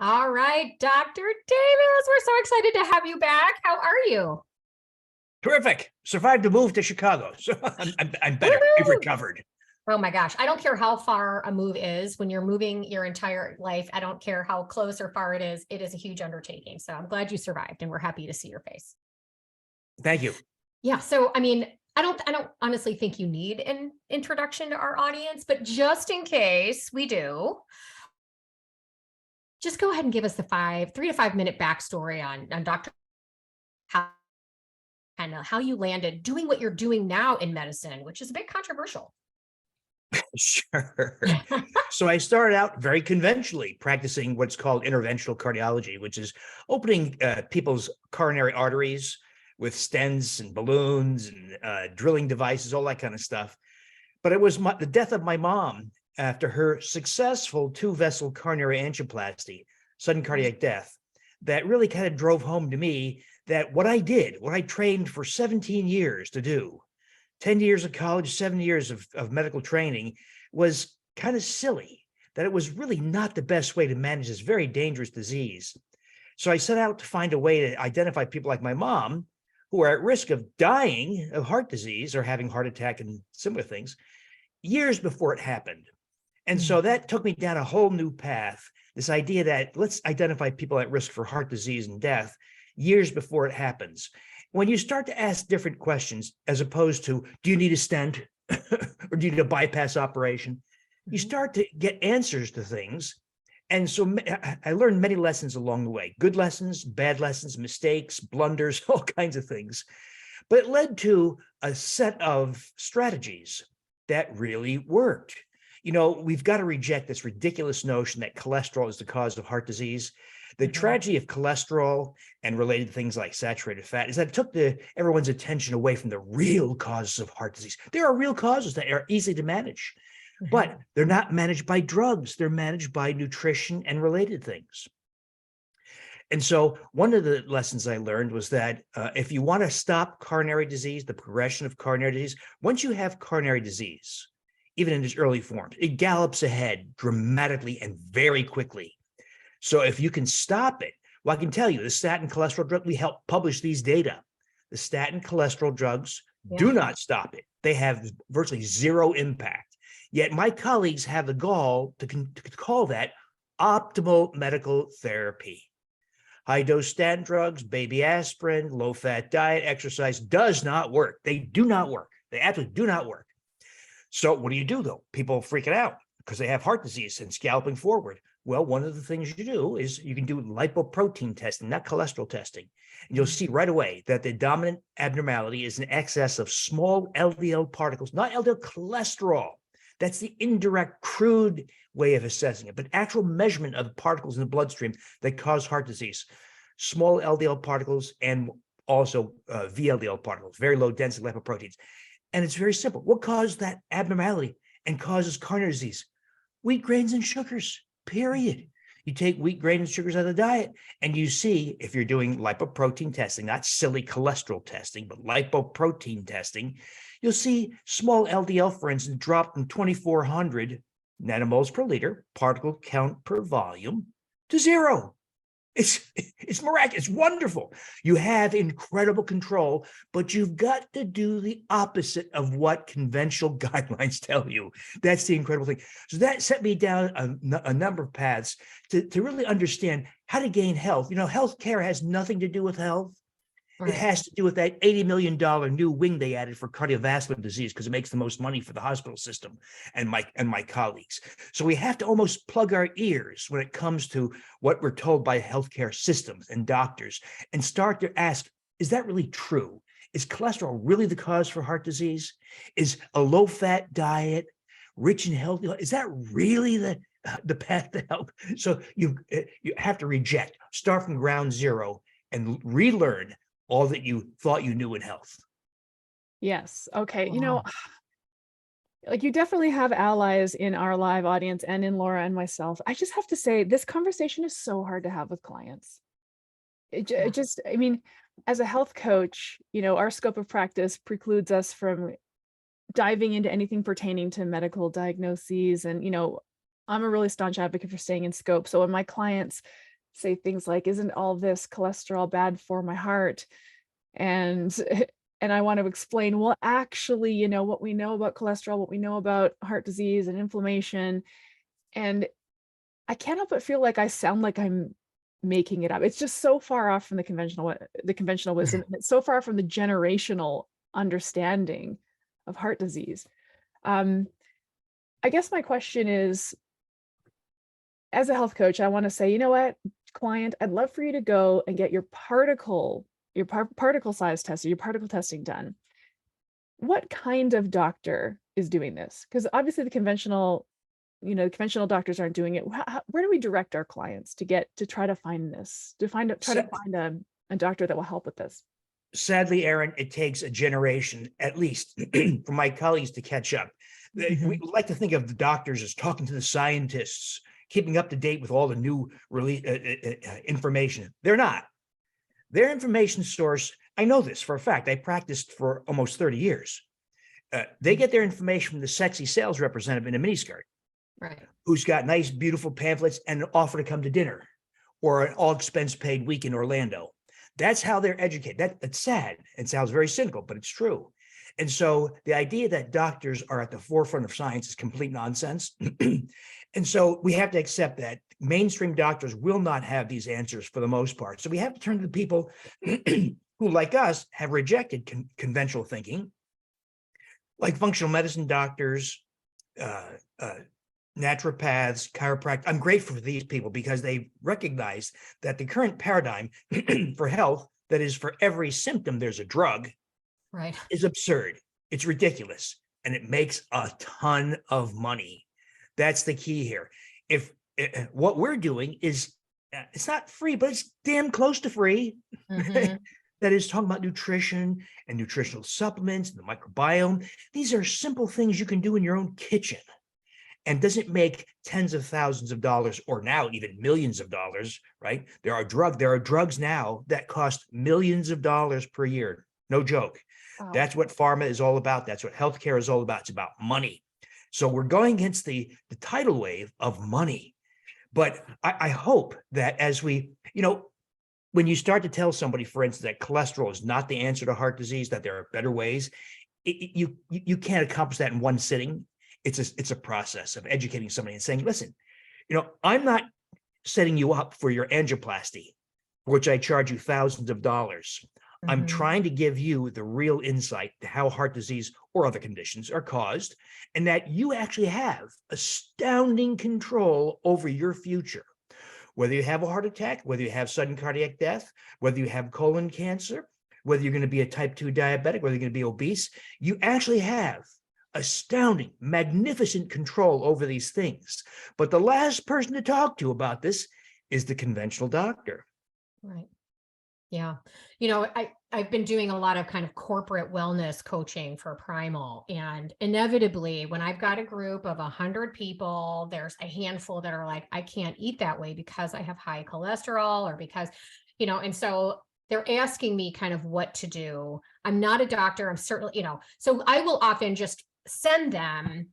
All right, Dr. Davis, we're so excited to have you back. How are you? Terrific. Survived a move to Chicago. So I'm better. I've Woohoo! recovered. Oh my gosh, I don't care how far a move is when you're moving your entire life. I don't care how close or far it is a huge undertaking. So I'm glad you survived and we're happy to see your face. Thank you. Yeah, so I mean, I don't honestly think you need an introduction to our audience, but just in case we do, just go ahead and give us the 3 to 5 minute backstory on Dr. How kind of how you landed doing what you're doing now in medicine, which is a bit controversial. Sure. So I started out very conventionally practicing what's called interventional cardiology, which is opening people's coronary arteries with stents and balloons and drilling devices, all that kind of stuff. But it was the death of my mom after her successful 2-vessel coronary angioplasty, sudden cardiac death, that really kind of drove home to me that what I trained for 17 years to do, 10 years of college, 7 years of medical training, was kind of silly, that it was really not the best way to manage this very dangerous disease. So I set out to find a way to identify people like my mom who are at risk of dying of heart disease or having heart attack and similar things years before it happened. And so that took me down a whole new path, this idea that let's identify people at risk for heart disease and death years before it happens. When you start to ask different questions, as opposed to, do you need a stent or do you need a bypass operation? You start to get answers to things. And so I learned many lessons along the way, good lessons, bad lessons, mistakes, blunders, all kinds of things. But it led to a set of strategies that really worked. You know, we've got to reject this ridiculous notion that cholesterol is the cause of heart disease. The tragedy of cholesterol and related things like saturated fat is that it took everyone's attention away from the real causes of heart disease. There are real causes that are easy to manage, but they're not managed by drugs. They're managed by nutrition and related things. And so one of the lessons I learned was that if you want to stop coronary disease, the progression of coronary disease, once you have coronary disease, even in its early forms, it gallops ahead dramatically and very quickly. So if you can stop it, well, I can tell you the statin cholesterol drug, we help publish these data. The statin cholesterol drugs do not stop it. They have virtually zero impact. Yet my colleagues have the gall to call that optimal medical therapy. High-dose statin drugs, baby aspirin, low-fat diet, exercise does not work. They do not work. They absolutely do not work. So what do you do, though? People freaking out because they have heart disease and scalloping forward. Well, one of the things you do is you can do lipoprotein testing, not cholesterol testing. And you'll see right away that the dominant abnormality is an excess of small LDL particles, not LDL cholesterol. That's the indirect, crude way of assessing it, but actual measurement of the particles in the bloodstream that cause heart disease. Small LDL particles and also VLDL particles, very low density lipoproteins. And it's very simple. What caused that abnormality and causes coronary disease? Wheat grains and sugars, period. You take wheat grains and sugars out of the diet, and you see if you're doing lipoprotein testing, not silly cholesterol testing, but lipoprotein testing, you'll see small LDL, for instance, drop from 2,400 nanomoles per liter, particle count per volume, to zero. It's miraculous. It's wonderful. You have incredible control, but you've got to do the opposite of what conventional guidelines tell you. That's the incredible thing. So that set me down a number of paths to really understand how to gain health. You know, healthcare has nothing to do with health. It has to do with that $80 million new wing they added for cardiovascular disease because it makes the most money for the hospital system and my colleagues. So we have to almost plug our ears when it comes to what we're told by healthcare systems and doctors and start to ask, is that really true? Is cholesterol really the cause for heart disease? Is a low-fat diet, rich and healthy, is that really the path to health? So you have to reject, start from ground zero and relearn all that you thought you knew in health. Yes. Okay. Wow. Like you definitely have allies in our live audience and in Laura and myself. I just have to say, this conversation is so hard to have with clients. It just, I mean, as a health coach, our scope of practice precludes us from diving into anything pertaining to medical diagnoses. And, I'm a really staunch advocate for staying in scope. So when my clients say things like, isn't all this cholesterol bad for my heart? And and I want to explain, well, actually, what we know about cholesterol, what we know about heart disease and inflammation, and I can't help but feel like I sound like I'm making it up. It's just so far off from the conventional wisdom, and it's so far from the generational understanding of heart disease. I guess my question is, as a health coach, I want to say, you know what, client, I'd love for you to go and get your particle size test, or your particle testing done. What kind of doctor is doing this? Because obviously the conventional doctors aren't doing it. Where do we direct our clients to try to find this, try to find a doctor that will help with this? Sadly, Erin, it takes a generation at least for my colleagues to catch up. We like to think of the doctors as talking to the scientists, keeping up to date with all the new information. They're not. Their information source, I know this for a fact, I practiced for almost 30 years. They get their information from the sexy sales representative in a miniskirt, Right. who's got nice, beautiful pamphlets and an offer to come to dinner or an all expense paid week in Orlando. That's how they're educated. That's sad. It sounds very cynical, but it's true. And so the idea that doctors are at the forefront of science is complete nonsense. And so we have to accept that mainstream doctors will not have these answers for the most part. So we have to turn to the people who, like us, have rejected conventional thinking, like functional medicine doctors, naturopaths, chiropractors. I'm grateful for these people because they recognize that the current paradigm for health, that is for every symptom there's a drug, Right. is absurd. It's ridiculous. And it makes a ton of money. That's the key here. If what we're doing is, it's not free, but it's damn close to free. Mhm. That is talking about nutrition and nutritional supplements, and the microbiome. These are simple things you can do in your own kitchen. And doesn't make tens of thousands of dollars, or now even millions of dollars, right? There are drugs now that cost millions of dollars per year. No joke. Wow. That's what pharma is all about. That's what healthcare is all about. It's about money. So we're going against the tidal wave of money. But I hope that as we, when you start to tell somebody, for instance, that cholesterol is not the answer to heart disease, that there are better ways, you can't accomplish that in one sitting. It's a process of educating somebody and saying, listen, I'm not setting you up for your angioplasty, for which I charge you thousands of dollars. I'm trying to give you the real insight to how heart disease or other conditions are caused, and that you actually have astounding control over your future. Whether you have a heart attack, whether you have sudden cardiac death, whether you have colon cancer, whether you're going to be a type 2 diabetic, whether you're going to be obese, you actually have astounding, magnificent control over these things. But the last person to talk to about this is the conventional doctor. Right. Yeah. I've been doing a lot of kind of corporate wellness coaching for Primal, and inevitably when I've got a group of 100 people, there's a handful that are like, I can't eat that way because I have high cholesterol, or because, and so they're asking me kind of what to do. I'm not a doctor. I'm certainly, so I will often just send them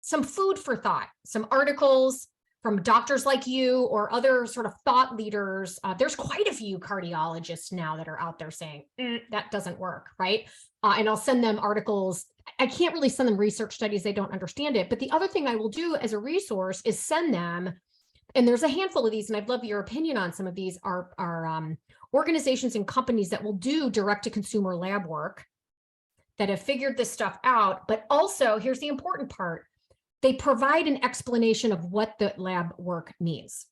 some food for thought, some articles from doctors like you or other sort of thought leaders. There's quite a few cardiologists now that are out there saying that doesn't work, right? And I'll send them articles. I can't really send them research studies. They don't understand it. But the other thing I will do as a resource is send them, and there's a handful of these, and I'd love your opinion on some of these, are organizations and companies that will do direct to consumer lab work, that have figured this stuff out. But also, here's the important part. They provide an explanation of what the lab work means,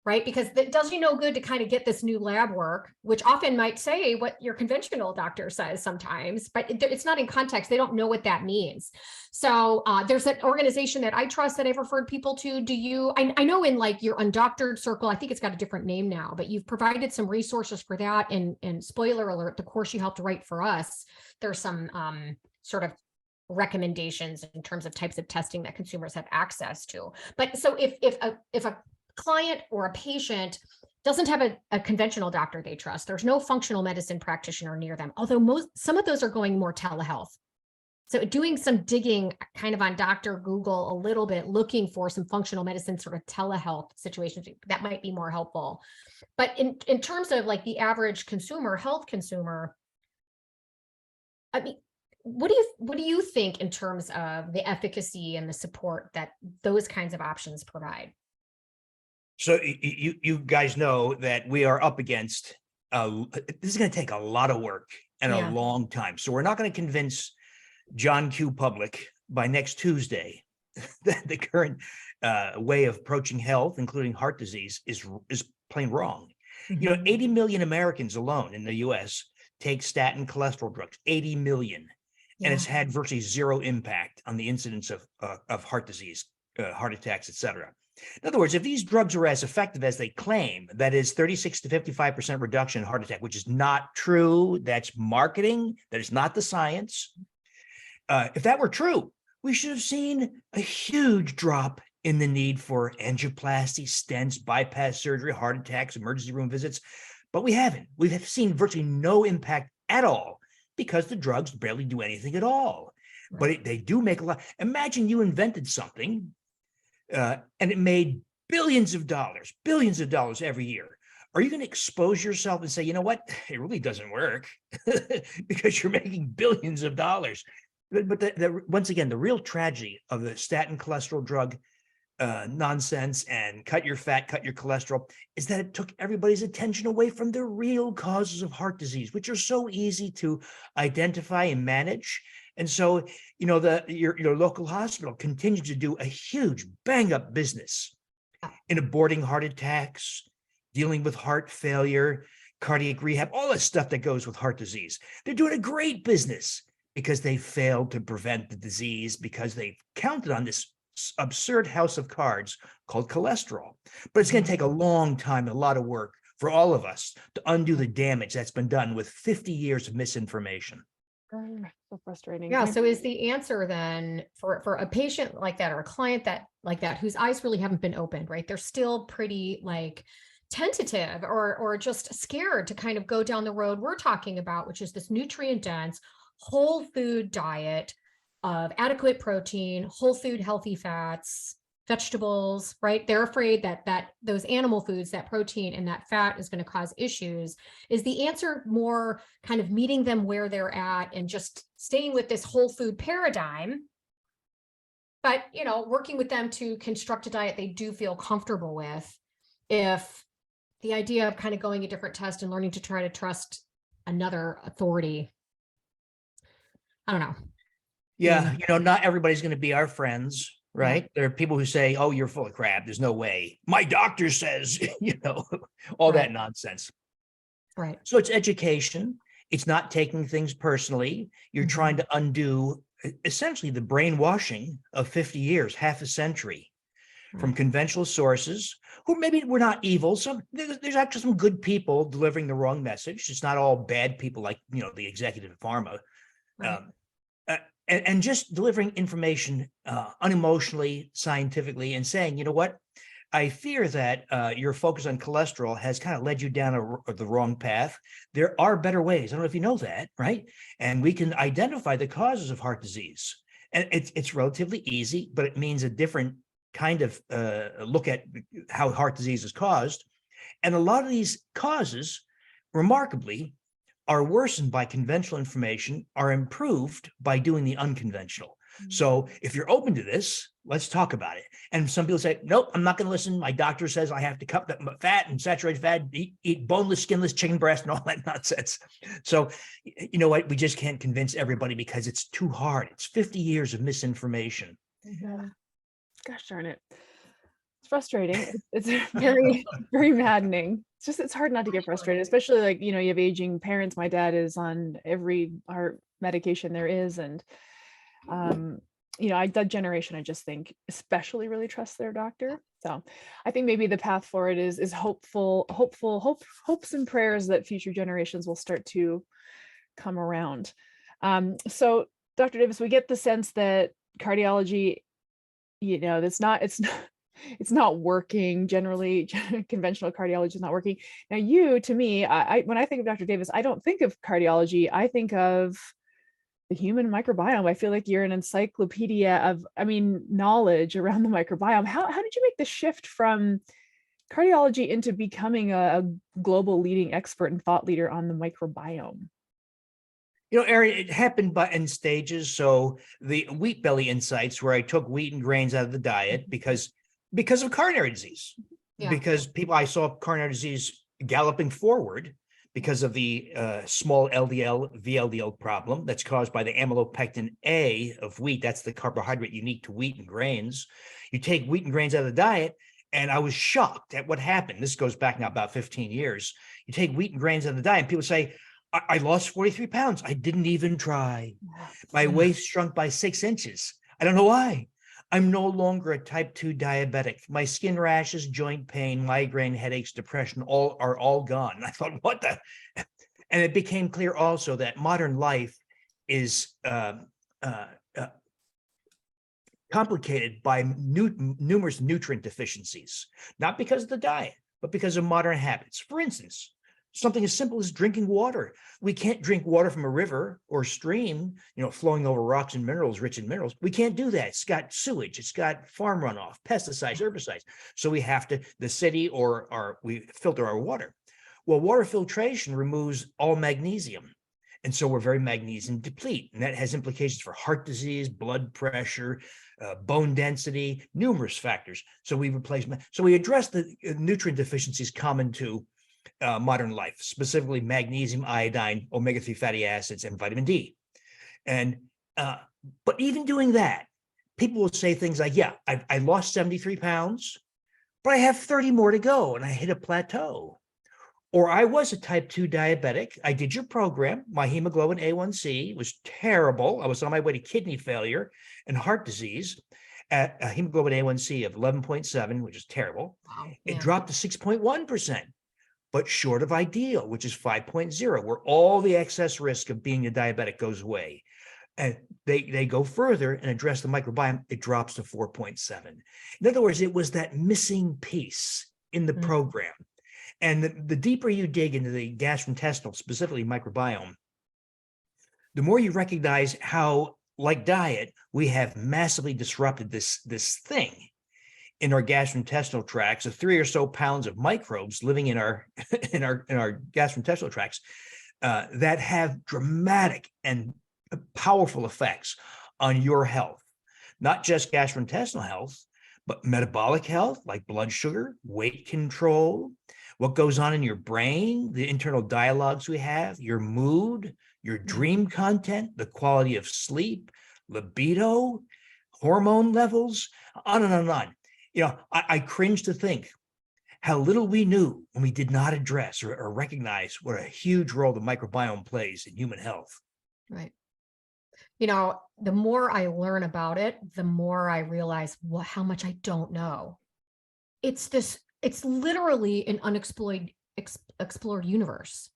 right? Because it does you no good to kind of get this new lab work, which often might say what your conventional doctor says sometimes, but it's not in context. They don't know what that means. So there's an organization that I trust that I've referred people to. I know in like your undoctored circle, I think it's got a different name now, but you've provided some resources for that. And spoiler alert, the course you helped write for us, there's some sort of recommendations in terms of types of testing that consumers have access to. But so if a client or a patient doesn't have a conventional doctor they trust, there's no functional medicine practitioner near them, although some of those are going more telehealth. So doing some digging kind of on Dr. Google a little bit, looking for some functional medicine sort of telehealth situations, that might be more helpful. But in terms of like the average consumer, health consumer, I mean, what do you think in terms of the efficacy and the support that those kinds of options provide? So you guys know that we are up against, this is going to take a lot of work and a Yeah. long time. So we're not going to convince John Q. Public by next Tuesday that the current way of approaching health, including heart disease, is plain wrong. You know, 80 million Americans alone in the US take statin cholesterol drugs, 80 million. And it's had virtually zero impact on the incidence of heart disease, heart attacks, et cetera. In other words, if these drugs are as effective as they claim, that is 36 to 55% reduction in heart attack, which is not true, that's marketing, that is not the science. If that were true, we should have seen a huge drop in the need for angioplasty, stents, bypass surgery, heart attacks, emergency room visits, but we haven't. We've seen virtually no impact at all because the drugs barely do anything at all. Right. But they do make a lot. Imagine you invented something and it made billions of dollars every year. Are you going to expose yourself and say, you know what, it really doesn't work because you're making billions of dollars? But once again, the real tragedy of the statin cholesterol drug nonsense and cut your fat, cut your cholesterol is that it took everybody's attention away from the real causes of heart disease, which are so easy to identify and manage. And so, you know, your local hospital continues to do a huge bang up business in aborting heart attacks, dealing with heart failure, cardiac rehab, all the stuff that goes with heart disease. They're doing a great business because they failed to prevent the disease, because they counted on this absurd house of cards called cholesterol. But it's going to take a long time, a lot of work for all of us to undo the damage that's been done with 50 years of misinformation. So frustrating. Yeah. So is the answer then for a patient like that or a client that like that whose eyes really haven't been opened, right? They're still pretty like tentative or just scared to kind of go down the road we're talking about, which is this nutrient dense whole food diet of adequate protein, whole food, healthy fats, vegetables, right? They're afraid that those animal foods, that protein and that fat is going to cause issues. Is the answer more kind of meeting them where they're at and just staying with this whole food paradigm, but, you know, working with them to construct a diet they do feel comfortable with? If the idea of kind of going a different test and learning to try to trust another authority, I don't know. Yeah, you know, not everybody's going to be our friends, right? There are people who say, oh, you're full of crap. There's no way. My doctor says, you know, all that nonsense. Right. So it's education. It's not taking things personally. You're trying to undo essentially the brainwashing of 50 years, half a century from conventional sources who maybe were not evil. There's actually some good people delivering the wrong message. It's not all bad people like, you know, the executive pharma. Right. And just delivering information unemotionally, scientifically, and saying, you know what, I fear that your focus on cholesterol has kind of led you down the wrong path. There are better ways. I don't know if you know that, right? And we can identify the causes of heart disease. And it's relatively easy, but it means a different kind of look at how heart disease is caused. And a lot of these causes, remarkably, are worsened by conventional information, are improved by doing the unconventional. So if you're open to this, let's talk about it. And some people say, nope, I'm not going to listen. My doctor says I have to cut the fat and saturated fat, eat boneless, skinless chicken breast and all that nonsense. So you know what? We just can't convince everybody because it's too hard. It's 50 years of misinformation. Yeah. Gosh darn it. It's frustrating. It's very, very maddening. It's hard not to get frustrated, especially like, you know, you have aging parents. My dad is on every heart medication there is. And, you know, that generation, I just think especially really trusts their doctor. So I think maybe the path forward is hopes and prayers that future generations will start to come around. So Dr. Davis, we get the sense that cardiology, you know, it's not working generally. Conventional cardiology is not working. Now to me, when I think of Dr. Davis, I don't think of cardiology. I think of the human microbiome. I feel like you're an encyclopedia of, knowledge around the microbiome. How did you make the shift from cardiology into becoming a global leading expert and thought leader on the microbiome? Erin, it happened in stages. So the wheat belly insights, where I took wheat and grains out of the diet because of coronary disease, because I saw coronary disease galloping forward because of the small LDL VLDL problem that's caused by the amylopectin A of wheat. That's the carbohydrate unique to wheat and grains. You take wheat and grains out of the diet, and I was shocked at what happened. This goes back now about 15 years. You take wheat and grains out of the diet, and people say, I lost 43 pounds. I didn't even try. My waist shrunk by 6 inches. I don't know why. I'm no longer a type 2 diabetic. My skin rashes, joint pain, migraine, headaches, depression, are all gone. And I thought, what the? And it became clear also that modern life is complicated by numerous nutrient deficiencies, not because of the diet, but because of modern habits. For instance, something as simple as drinking water. We can't drink water from a river or stream, flowing over rocks and minerals, rich in minerals. We can't do that. It's got sewage, it's got farm runoff, pesticides, herbicides. So we have to, the city we filter our water. Well, water filtration removes all magnesium. And so we're very magnesium deplete. And that has implications for heart disease, blood pressure, bone density, numerous factors. So we address the nutrient deficiencies common to modern life, specifically magnesium, iodine, omega-3 fatty acids, and vitamin D. And but even doing that, people will say things like, yeah, I lost 73 pounds, but I have 30 more to go and I hit a plateau. Or I was a type 2 diabetic. I did your program. My hemoglobin A1C was terrible. I was on my way to kidney failure and heart disease at a hemoglobin A1C of 11.7, which is terrible. Wow. It dropped to 6.1%. But short of ideal, which is 5.0, where all the excess risk of being a diabetic goes away. And they go further and address the microbiome, it drops to 4.7. In other words, it was that missing piece in the program. And the deeper you dig into the gastrointestinal, specifically microbiome, the more you recognize how, like diet, we have massively disrupted this thing in our gastrointestinal tracts, of 3 or so pounds of microbes living in our gastrointestinal tracts that have dramatic and powerful effects on your health, not just gastrointestinal health, but metabolic health, like blood sugar, weight control, what goes on in your brain, the internal dialogues we have, your mood, your dream content, the quality of sleep, libido, hormone levels, on and on and on. I cringe to think how little we knew when we did not address or recognize what a huge role the microbiome plays in human health. Right. The more I learn about it, the more I realize how much I don't know. It's literally an unexplored explored universe,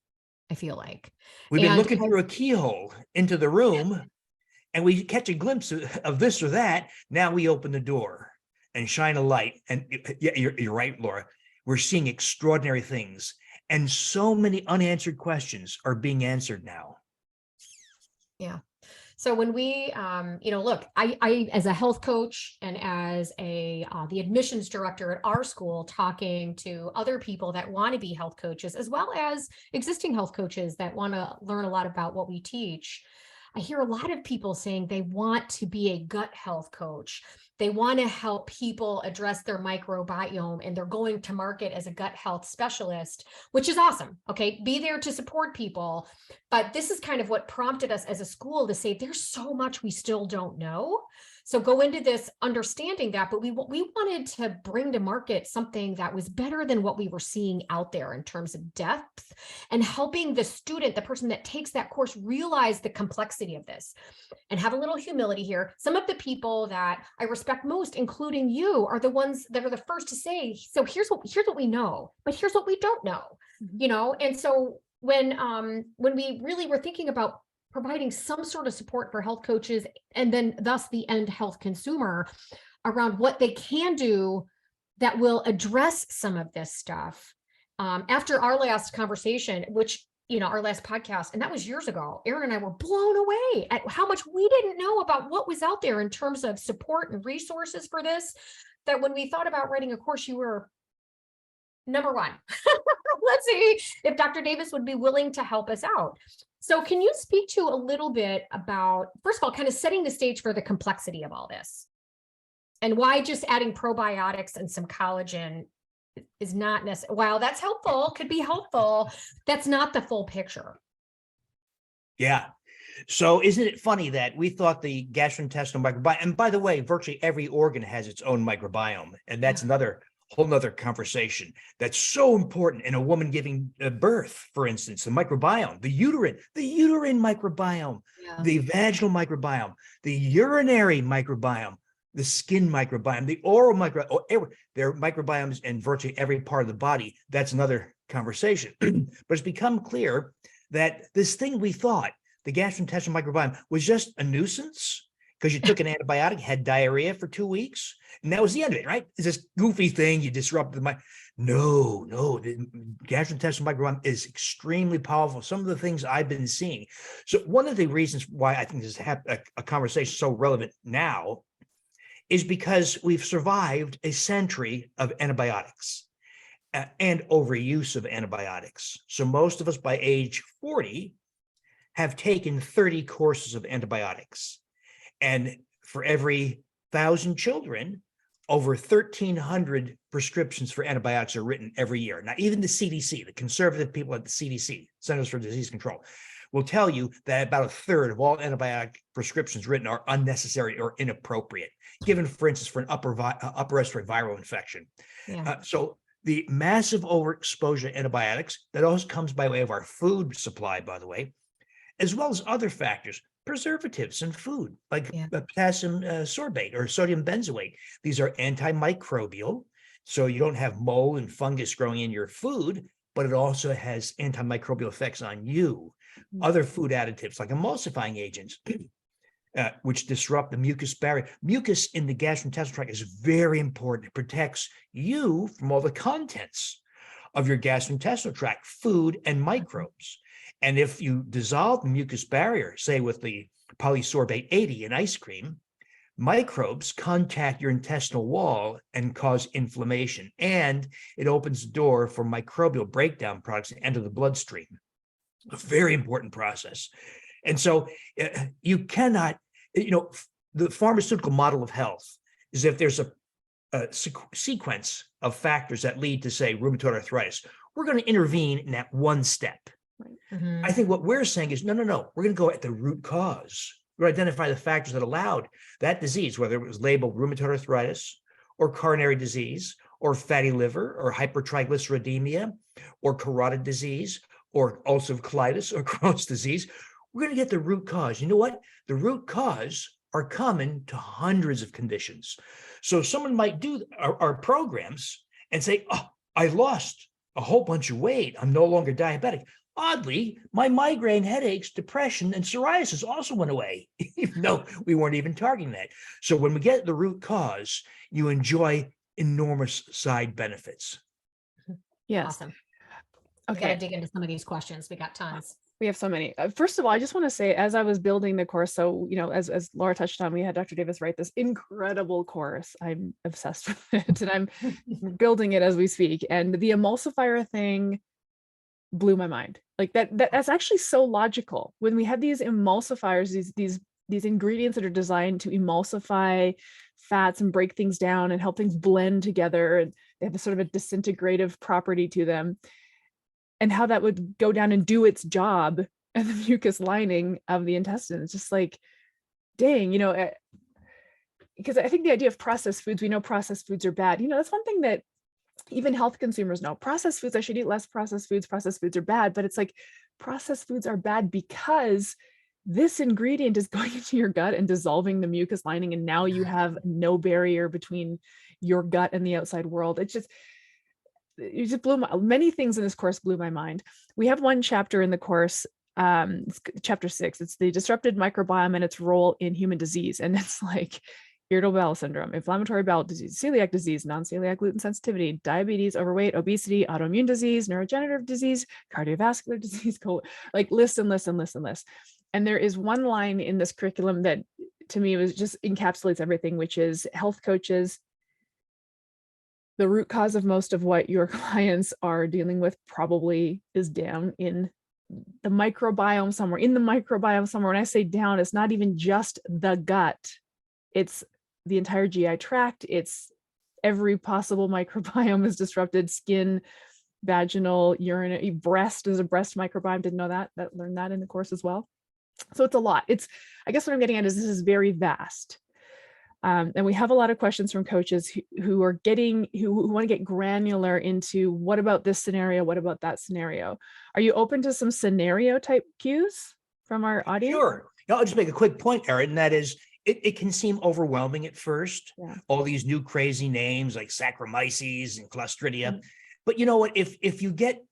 I feel like. We've been looking through a keyhole into the room, and we catch a glimpse of this or that. Now we open the door and shine a light. And yeah, you're right, Laura. We're seeing extraordinary things. And so many unanswered questions are being answered now. Yeah. So when we, look, I, as a health coach and as the admissions director at our school, talking to other people that want to be health coaches, as well as existing health coaches that want to learn a lot about what we teach, I hear a lot of people saying they want to be a gut health coach. They want to help people address their microbiome, and they're going to market as a gut health specialist, which is awesome. Okay, be there to support people. But this is kind of what prompted us as a school to say there's so much we still don't know. So go into this understanding that, but we wanted to bring to market something that was better than what we were seeing out there in terms of depth, and helping the student, the person that takes that course, realize the complexity of this and have a little humility here. Some of the people that I respect most, including you, are the ones that are the first to say, so here's what we know, but here's what we don't know, And so when we really were thinking about providing some sort of support for health coaches, and then thus the end health consumer, around what they can do that will address some of this stuff. After our last conversation, which our last podcast, and that was years ago, Erin and I were blown away at how much we didn't know about what was out there in terms of support and resources for this, that when we thought about writing a course, you were number one. Let's see if Dr. Davis would be willing to help us out. So can you speak to a little bit about, first of all, kind of setting the stage for the complexity of all this and why just adding probiotics and some collagen is not necessary. While that's helpful, could be helpful, that's not the full picture. Yeah. So isn't it funny that we thought the gastrointestinal microbiome, and by the way, virtually every organ has its own microbiome, and that's another whole nother conversation that's so important in a woman giving birth, for instance, the microbiome, the uterine microbiome, the vaginal microbiome, the urinary microbiome, the skin microbiome, the oral microbiome, there are microbiomes in virtually every part of the body. That's another conversation. But it's become clear that this thing we thought, the gastrointestinal microbiome, was just a nuisance because you took an antibiotic, had diarrhea for 2 weeks, and that was the end of it, right? It's this goofy thing, you disrupted the No, the gastrointestinal microbiome is extremely powerful. Some of the things I've been seeing. So one of the reasons why I think this is a conversation so relevant now is because we've survived a century of antibiotics and overuse of antibiotics. So most of us by age 40 have taken 30 courses of antibiotics. And for every 1,000 children, over 1,300 prescriptions for antibiotics are written every year. Now, even the CDC, the conservative people at the CDC, Centers for Disease Control, will tell you that about a third of all antibiotic prescriptions written are unnecessary or inappropriate, given, for instance, for an upper respiratory viral infection. Yeah. So the massive overexposure to antibiotics, that also comes by way of our food supply, by the way, as well as other factors, preservatives in food, like potassium sorbate or sodium benzoate. These are antimicrobial, so you don't have mold and fungus growing in your food, but it also has antimicrobial effects on you. Other food additives like emulsifying agents, which disrupt the mucus barrier. Mucus in the gastrointestinal tract is very important. It protects you from all the contents of your gastrointestinal tract, food and microbes. And if you dissolve the mucus barrier, say with the polysorbate 80 in ice cream, microbes contact your intestinal wall and cause inflammation. And it opens the door for microbial breakdown products to enter the bloodstream. A very important process. And so you cannot, the pharmaceutical model of health is if there's a sequence of factors that lead to, say, rheumatoid arthritis, we're going to intervene in that one step. Mm-hmm. I think what we're saying is, no, we're going to go at the root cause. We're going to identify the factors that allowed that disease, whether it was labeled rheumatoid arthritis or coronary disease or fatty liver or hypertriglyceridemia or carotid disease or ulcerative colitis or Crohn's disease. We're going to get the root cause. You know what? The root cause are common to hundreds of conditions. So someone might do our programs and say, oh, I lost a whole bunch of weight. I'm no longer diabetic. Oddly, my migraine, headaches, depression, and psoriasis also went away, even though we weren't even targeting that. So when we get the root cause, you enjoy enormous side benefits. Yes. Awesome. Okay. We got to dig into some of these questions. We got tons. We have so many. First of all, I just want to say, as I was building the course, so, as Laura touched on, we had Dr. Davis write this incredible course. I'm obsessed with it, and I'm building it as we speak. And the emulsifier thing blew my mind. Like that's actually so logical. When we have these emulsifiers, these ingredients that are designed to emulsify fats and break things down and help things blend together, and they have a sort of a disintegrative property to them, and how that would go down and do its job in the mucus lining of the intestine. It's just like, dang, because I think the idea of processed foods, we know processed foods are bad. That's one thing that even health consumers know. Processed foods, I should eat less processed foods. Processed foods are bad, but it's like processed foods are bad because this ingredient is going into your gut and dissolving the mucus lining, and now you have no barrier between your gut and the outside world. It just blew many things in this course blew my mind. We have one chapter in the course, chapter 6. It's the disrupted microbiome and its role in human disease, and it's like, irritable bowel syndrome, inflammatory bowel disease, celiac disease, non-celiac gluten sensitivity, diabetes, overweight, obesity, autoimmune disease, neurodegenerative disease, cardiovascular disease, like list and list and list and list. And there is one line in this curriculum that to me was just encapsulates everything, which is health coaches. The root cause of most of what your clients are dealing with probably is down in the microbiome somewhere, When I say down, it's not even just the gut. It's the entire GI tract. It's every possible microbiome is disrupted, skin, vaginal, urinary, breast is a breast microbiome. Didn't know that, learned that in the course as well. So it's a lot. I guess what I'm getting at is this is very vast. And we have a lot of questions from coaches who want to get granular into what about this scenario? What about that scenario? Are you open to some scenario type cues from our audience? Sure. I'll just make a quick point, Erin, and that is it can seem overwhelming at first. Yeah. All these new crazy names like Saccharomyces and Clostridia. Mm. But you know what? If you get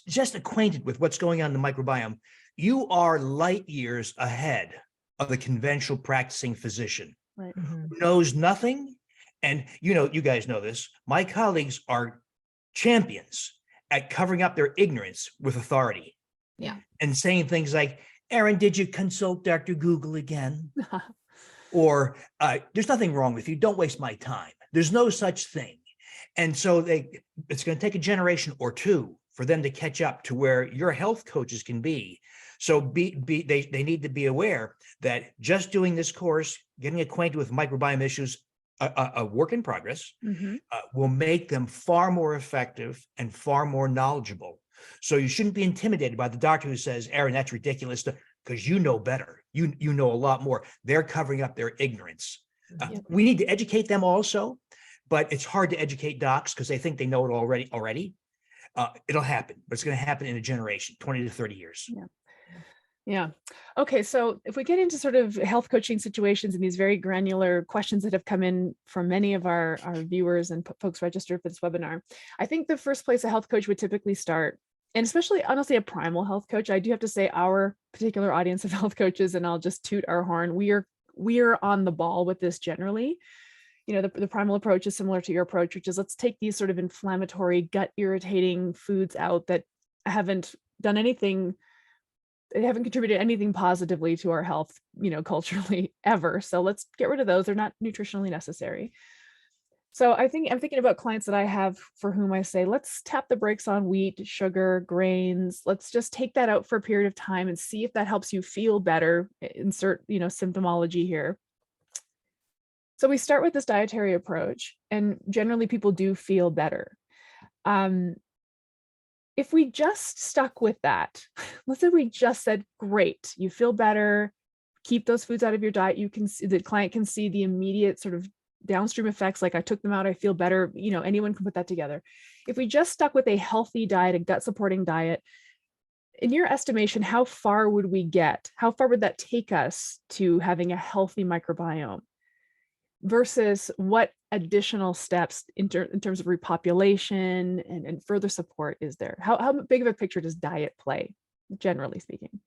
just acquainted with what's going on in the microbiome, you are light years ahead of the conventional practicing physician. Right. Mhm. Who knows nothing. And you guys know this. My colleagues are champions at covering up their ignorance with authority. Yeah. And saying things like, Erin, did you consult Dr. Google again? Or there's nothing wrong with you. Don't waste my time. There's no such thing. And so it's going to take a generation or two for them to catch up to where your health coaches can be. So they need to be aware that just doing this course, getting acquainted with microbiome issues, a work in progress, Mhm. will make them far more effective and far more knowledgeable. So you shouldn't be intimidated by the doctor who says, Erin, that's ridiculous, because you know better. You know a lot more. They're covering up their ignorance. Yep. We need to educate them also, but it's hard to educate docs because they think they know it already. It'll happen, but it's going to happen in a generation, 20 to 30 years. Yeah. Okay. So if we get into sort of health coaching situations and these very granular questions that have come in from many of our viewers and folks registered for this webinar, I think the first place a health coach would typically start, and especially honestly a primal health coach, I do have to say our particular audience of health coaches, and I'll just toot our horn, we are on the ball with this generally. The primal approach is similar to your approach, which is let's take these sort of inflammatory, gut irritating foods out that haven't done anything. They haven't contributed anything positively to our health, culturally ever. So let's get rid of those. They're not nutritionally necessary. So I'm thinking about clients that I have for whom I say, let's tap the brakes on wheat, sugar, grains. Let's just take that out for a period of time and see if that helps you feel better. Insert, symptomology here. So we start with this dietary approach, and generally people do feel better. If we just stuck with that, let's say we just said, great, you feel better, keep those foods out of your diet. The client can see the immediate sort of downstream effects, like I took them out, I feel better. Anyone can put that together. If we just stuck with a healthy diet, a gut supporting diet, in your estimation, how far would we get? How far would that take us to having a healthy microbiome? Versus what additional steps in terms of repopulation and further support is there? How big of a picture does diet play, generally speaking?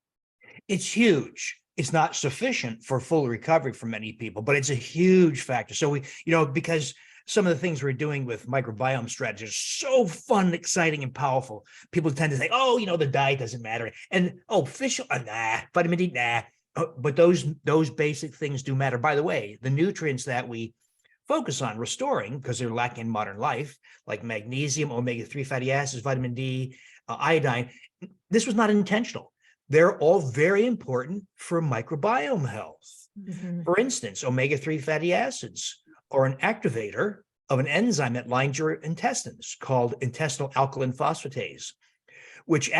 It's huge. It's not sufficient for full recovery for many people, but it's a huge factor. So because some of the things we're doing with microbiome strategies are so fun, exciting, and powerful, people tend to say, the diet doesn't matter. And fish, nah, vitamin D, nah. But those basic things do matter. By the way, the nutrients that we focus on restoring, because they're lacking in modern life, like magnesium, omega-3 fatty acids, vitamin D, iodine, this was not intentional. They're all very important for microbiome health. Mhm. For instance, omega-3 fatty acids are an activator of an enzyme that lines your intestines called intestinal alkaline phosphatase, which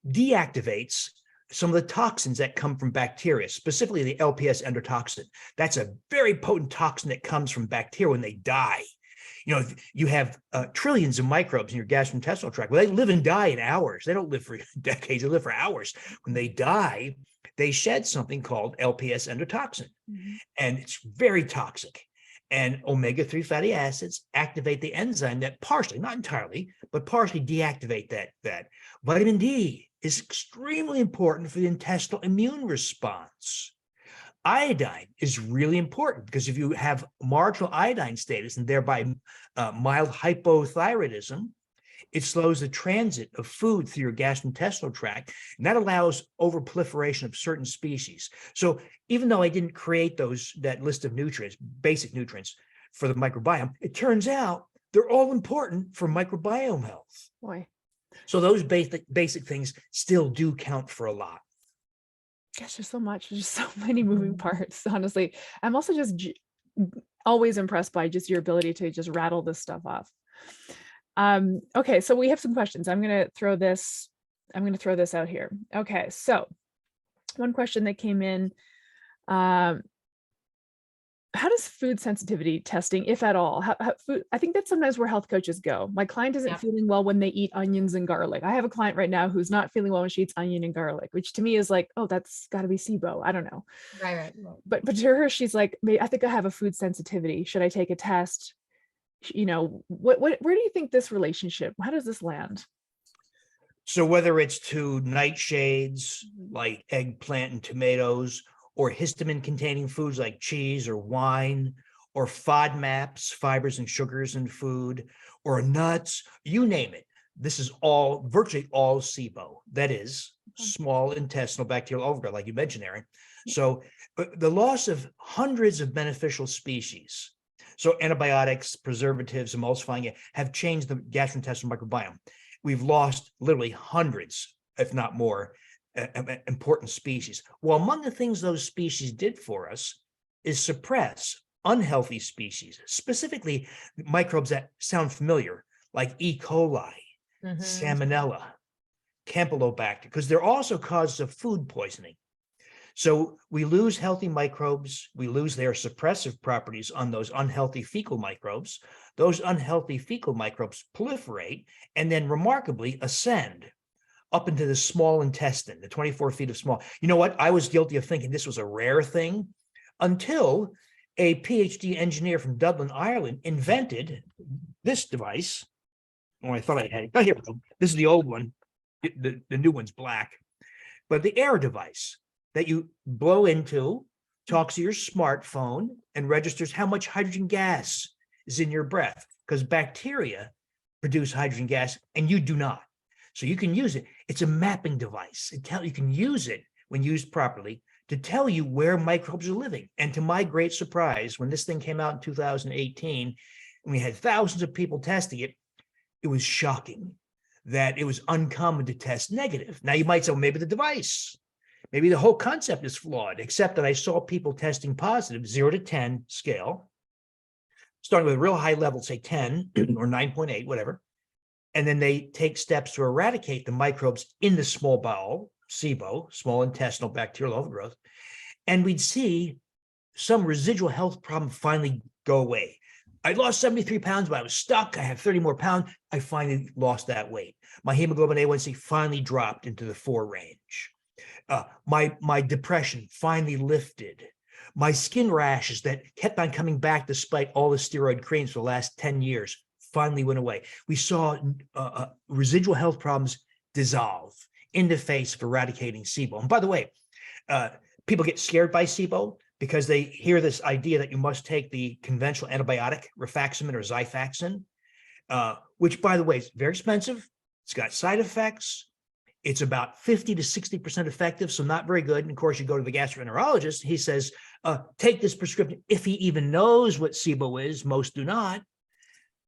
deactivates some of the toxins that come from bacteria, specifically the LPS endotoxin. That's a very potent toxin that comes from bacteria when they die. You have trillions of microbes in your gastrointestinal tract. Well, they live and die in hours. They don't live for decades, they live for hours. When they die, they shed something called LPS endotoxin, and it's very toxic. And omega-3 fatty acids activate the enzyme that partially, not entirely, but partially deactivate that. Vitamin D is extremely important for the intestinal immune response. Iodine is really important because if you have marginal iodine status and thereby mild hypothyroidism, it slows the transit of food through your gastrointestinal tract, and that allows overproliferation of certain species. So even though I didn't create that list of nutrients, basic nutrients for the microbiome, it turns out they're all important for microbiome health. Boy, So those basic things still do count for a lot. gosh, there's so much. There's so many moving parts. Honestly, I'm also just always impressed by just your ability to just rattle this stuff off. Okay, so we have some questions. I'm gonna throw this out here. Okay, so one question that came in, how does food sensitivity testing, if at all, I think that's sometimes where health coaches go. My client isn't Yeah. feeling well when they eat onions and garlic. I have a client right now who's not feeling well when she eats onion and garlic, which to me is like, oh, that's got to be SIBO. I don't know. Right. But to her, she's like, I think I have a food sensitivity. Should I take a test? You know, where do you think this relationship, how does this land? So whether it's to nightshades like eggplant and tomatoes, or histamine-containing foods like cheese or wine, or FODMAPs, fibers and sugars in food, or nuts, you name it. This is virtually all SIBO. That is small intestinal bacterial overgrowth, like you mentioned, Erin. So the loss of hundreds of beneficial species, so antibiotics, preservatives, emulsifying it, have changed the gastrointestinal microbiome. We've lost literally hundreds, if not more, important species. Well, among the things those species did for us is suppress unhealthy species, specifically microbes that sound familiar, like E. coli, Salmonella, Campylobacter, because they're also causes of food poisoning. So we lose healthy microbes, we lose their suppressive properties on those unhealthy fecal microbes. Those unhealthy fecal microbes proliferate and then remarkably ascend up into the small intestine, the 24 feet of small. You know what? I was guilty of thinking this was a rare thing until a PhD engineer from Dublin, Ireland, invented this device. Oh, I thought I had it. Oh, here we go. This is the old one. The new one's black. But the air device that you blow into, talks to your smartphone, and registers how much hydrogen gas is in your breath, because bacteria produce hydrogen gas and you do not. So you can use it. It's a mapping device. You can use it when used properly to tell you where microbes are living. And to my great surprise, when this thing came out in 2018, and we had thousands of people testing it, it was shocking that it was uncommon to test negative. Now you might say, well, maybe the device, maybe the whole concept is flawed, except that I saw people testing positive, 0 to 10 scale, starting with a real high level, say 10 or 9.8, whatever. And then they take steps to eradicate the microbes in the small bowel, SIBO, small intestinal bacterial overgrowth. And we'd see some residual health problem finally go away. I lost 73 pounds, but I was stuck. I have 30 more pounds. I finally lost that weight. My hemoglobin A1C finally dropped into the 4 range. My depression finally lifted. My skin rashes that kept on coming back despite all the steroid creams for the last 10 years finally went away. We saw residual health problems dissolve in the face of eradicating SIBO. And by the way, people get scared by SIBO because they hear this idea that you must take the conventional antibiotic, rifaximin or Xifaxan, which, by the way, is very expensive. It's got side effects. It's about 50 to 60% effective, so not very good. And of course, you go to the gastroenterologist, he says, take this prescription. If he even knows what SIBO is, most do not.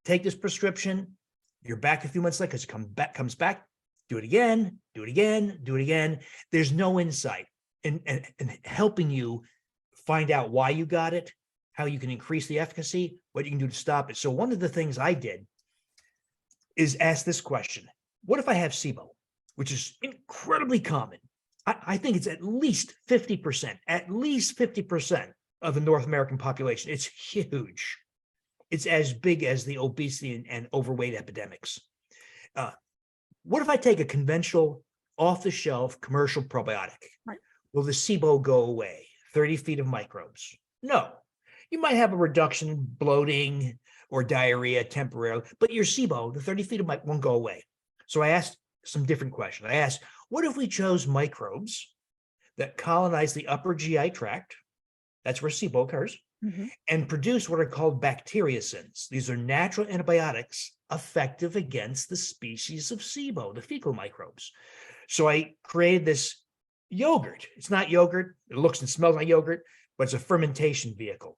Take this prescription, you're back a few months later, because it comes back, do it again, do it again, do it again. There's no insight in helping you find out why you got it, how you can increase the efficacy, what you can do to stop it. So one of the things I did is ask this question: what if I have SIBO, which is incredibly common? I think it's at least 50% of the North American population. It's huge. It's as big as the obesity and overweight epidemics. What if I take a conventional, off-the-shelf commercial probiotic? Right. Will the SIBO go away? 30 feet of microbes? No. You might have a reduction in bloating or diarrhea temporarily, but your SIBO, the 30 feet of microbes, won't go away. So I asked some different questions. I asked, what if we chose microbes that colonize the upper GI tract, that's where SIBO occurs, Mhm. and produce what are called bacteriocins. These are natural antibiotics effective against the species of SIBO, the fecal microbes. So I created this yogurt. It's not yogurt. It looks and smells like yogurt, but it's a fermentation vehicle.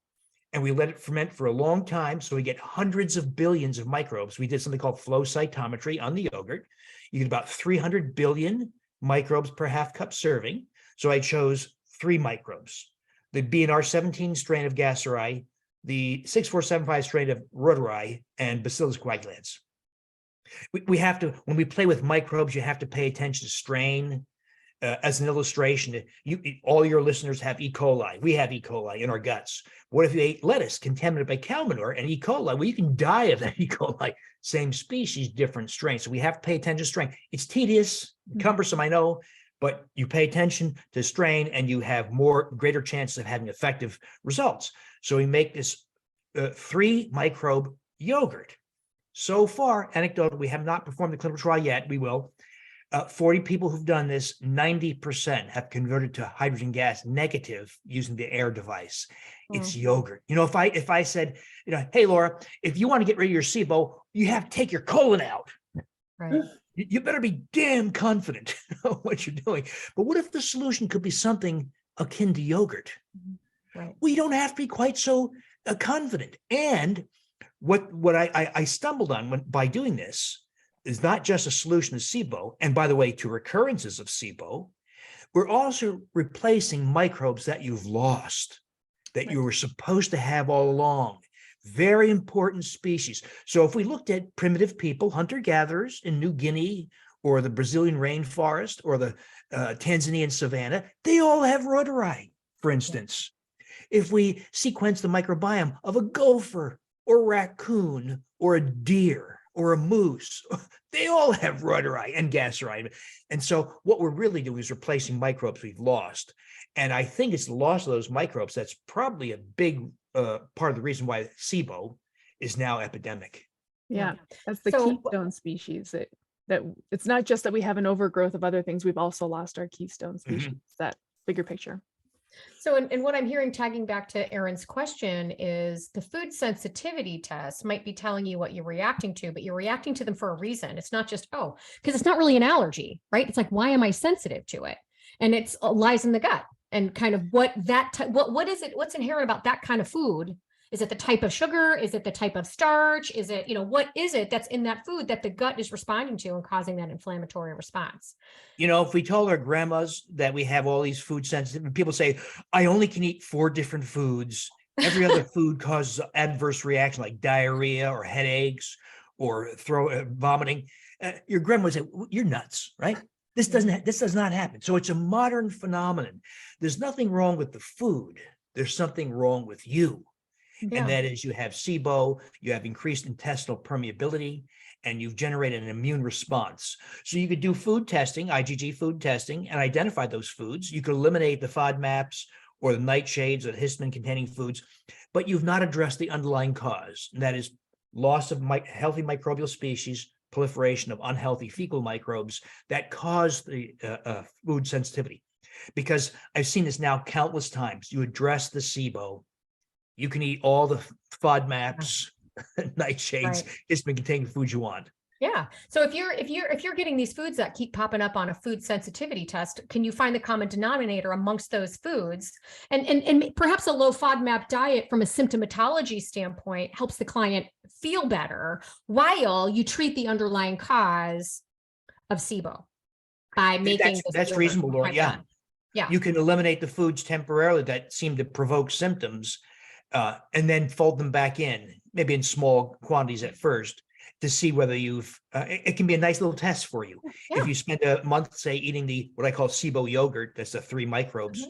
And we let it ferment for a long time. So we get hundreds of billions of microbes. We did something called flow cytometry on the yogurt. You get about 300 billion microbes per half cup serving. So I chose 3 microbes, the BNR17 strain of Gasseri, the 6475 strain of Reuteri, and Bacillus coagulans. We have to, when we play with microbes, you have to pay attention to strain. As an illustration, all your listeners have E. coli. We have E. coli in our guts. What if you ate lettuce contaminated by cow manure and E. coli? Well, you can die of that E. coli. Same species, different strain. So we have to pay attention to strain. It's tedious, cumbersome, I know, but you pay attention to strain and you have greater chances of having effective results. So we make this 3 microbe yogurt. So far, anecdotal, we have not performed the clinical trial yet. We will. 40 people who've done this, 90% have converted to hydrogen gas negative using the air device. It's yogurt. If I said, hey, Laura, if you want to get rid of your SIBO, you have to take your colon out. Right. You better be damn confident of what you're doing. But what if the solution could be something akin to yogurt? Right. We don't have to be quite so confident. And what I stumbled on by doing this is not just a solution to SIBO, and by the way, to recurrences of SIBO, we're also replacing microbes that you've lost, that you were supposed to have all along. Very important species. So if we looked at primitive people, hunter-gatherers in New Guinea or the Brazilian rainforest or the Tanzanian savanna, they all have Reuteri, for instance. If we sequence the microbiome of a gopher or raccoon or a deer or a moose, they all have Reuteri and Gasseri. And so what we're really doing is replacing microbes we've lost. And I think it's the loss of those microbes that's probably a big part of the reason why SIBO is now epidemic. Yeah, that's the So- keystone species. That it's not just that we have an overgrowth of other things, we've also lost our keystone species, that bigger picture. So, and what I'm hearing, tagging back to Aaron's question, is the food sensitivity test might be telling you what you're reacting to, but you're reacting to them for a reason. It's not just, because it's not really an allergy, right? It's like, why am I sensitive to it? And it's lies in the gut, and kind of what is it? What's inherent about that kind of food? Is it the type of sugar? Is it the type of starch? Is it, what is it that's in that food that the gut is responding to and causing that inflammatory response? If we told our grandmas that we have all these food sensitive, people say, I only can eat 4 different foods. Every other food causes adverse reaction like diarrhea or headaches or vomiting. Your grandma would say, you're nuts, right? This does not happen. So it's a modern phenomenon. There's nothing wrong with the food. There's something wrong with you. Yeah. And that is, you have SIBO, you have increased intestinal permeability, and you've generated an immune response. So you could do food testing, IgG food testing, and identify those foods. You could eliminate the FODMAPs or the nightshades or the histamine-containing foods, but you've not addressed the underlying cause, and that is loss of healthy microbial species, proliferation of unhealthy fecal microbes that cause the food sensitivity. Because I've seen this now countless times. You address the SIBO, you can eat all the FODMAPs, nightshades, histamine-containing foods you want. Yeah. So if you're getting these foods that keep popping up on a food sensitivity test, can you find the common denominator amongst those foods? And perhaps a low FODMAP diet from a symptomatology standpoint helps the client feel better while you treat the underlying cause of SIBO by making that's reasonable, Laura. Yeah. You can eliminate the foods temporarily that seem to provoke symptoms, and then fold them back in, maybe in small quantities at first, to see whether it can be a nice little test for you. Yeah. If you spend a month, say, eating what I call SIBO yogurt, that's the 3 microbes,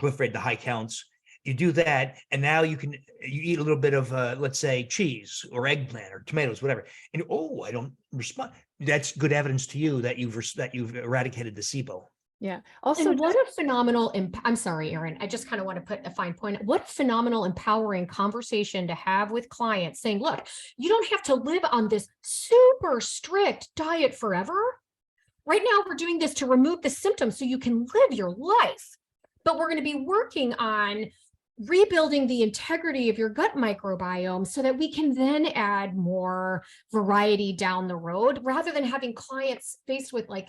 proliferate to high counts, you do that, and now you eat a little bit of, let's say, cheese or eggplant or tomatoes, whatever, and I don't respond. That's good evidence to you that you've eradicated the SIBO. Yeah. Also, and what a phenomenal I'm sorry, Aaron, I just kind of want to put a fine point. What a phenomenal, empowering conversation to have with clients saying, look, you don't have to live on this super strict diet forever. Right now, we're doing this to remove the symptoms so you can live your life. But we're going to be working on rebuilding the integrity of your gut microbiome so that we can then add more variety down the road rather than having clients faced with like,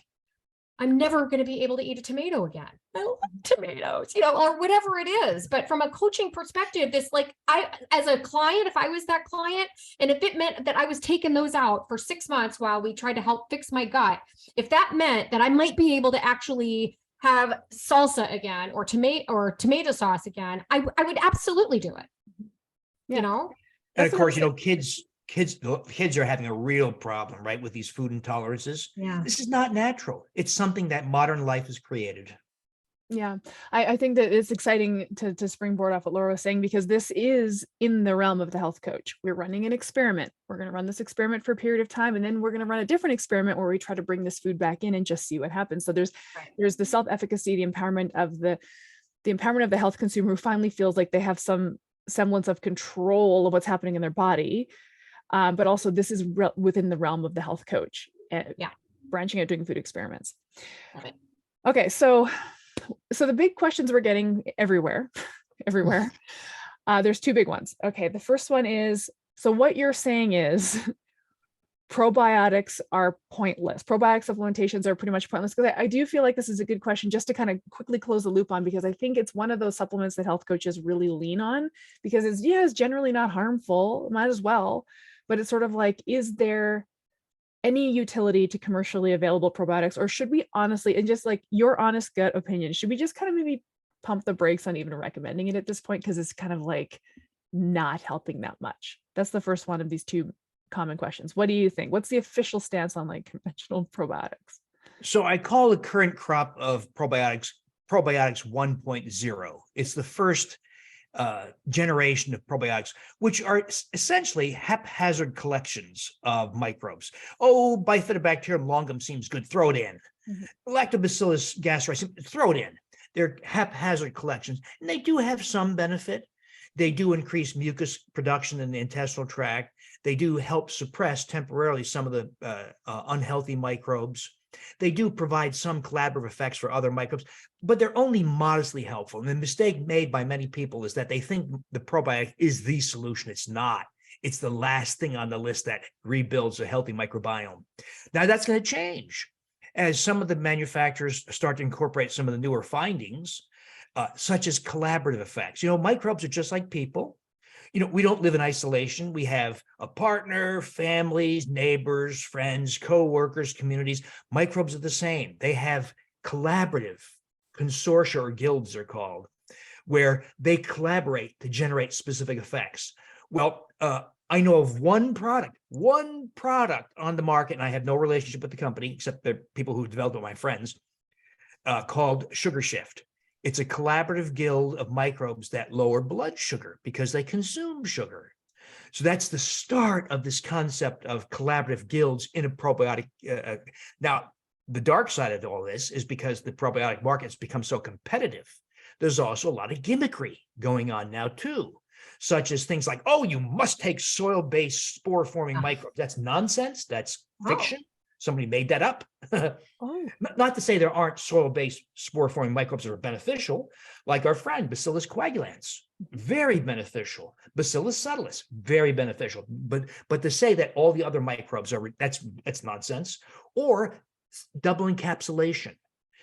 I'm never going to be able to eat a tomato again. I love tomatoes, or whatever it is. But from a coaching perspective, this like as a client, if I was that client, and if it meant that I was taking those out for 6 months while we tried to help fix my gut, if that meant that I might be able to actually have salsa again or tomato sauce again, I would absolutely do it. Yeah. And of course, kids are having a real problem, right, with these food intolerances. Yeah. This is not natural. It's something that modern life has created. Yeah, I think that it's exciting to springboard off what Laura was saying, because this is in the realm of the health coach. We're running an experiment. We're going to run this experiment for a period of time, and then we're going to run a different experiment where we try to bring this food back in and just see what happens. So there's the self-efficacy, the empowerment of the empowerment of the health consumer who finally feels like they have some semblance of control of what's happening in their body. But also this is within the realm of the health coach, branching out, doing food experiments. Okay, so the big questions we're getting everywhere, there's two big ones. Okay, the first one is, so what you're saying is probiotics are pointless. Probiotic supplementations are pretty much pointless. Because I do feel like this is a good question just to kind of quickly close the loop on, because I think it's one of those supplements that health coaches really lean on, because it's generally not harmful, might as well. But it's sort of like, is there any utility to commercially available probiotics, or should we honestly, and just like your honest gut opinion, should we just kind of maybe pump the brakes on even recommending it at this point, because it's kind of like not helping that much? That's the first one of these two common questions. What do you think? What's the official stance on like conventional probiotics? So I call the current crop of probiotics 1.0. It's the first generation of probiotics, which are essentially haphazard collections of microbes. Oh, Bifidobacterium longum seems good, throw it in. Lactobacillus gastricum, throw it in. They're haphazard collections, and they do have some benefit. They do increase mucus production in the intestinal tract. They do help suppress temporarily some of the unhealthy microbes. They do provide some collaborative effects for other microbes, but they're only modestly helpful. And the mistake made by many people is that they think the probiotic is the solution. It's not. It's the last thing on the list that rebuilds a healthy microbiome. Now that's going to change as some of the manufacturers start to incorporate some of the newer findings, such as collaborative effects. Microbes are just like people. We don't live in isolation. We have a partner, families, neighbors, friends, co-workers, communities. Microbes are the same. They have collaborative consortia, or guilds they're called, where they collaborate to generate specific effects. Well, I know of one product on the market, and I have no relationship with the company except the people who developed it, my friends, called Sugar Shift. It's a collaborative guild of microbes that lower blood sugar because they consume sugar. So that's the start of this concept of collaborative guilds in a probiotic. Now, the dark side of all this is because the probiotic market's become so competitive, there's also a lot of gimmickry going on now too, such as things like, oh, you must take soil-based spore-forming microbes. That's nonsense. That's fiction. Somebody made that up. Not to say there aren't soil-based spore-forming microbes that are beneficial, like our friend Bacillus coagulans, very beneficial. Bacillus subtilis, very beneficial. But to say that all the other microbes are, that's nonsense. Or double encapsulation,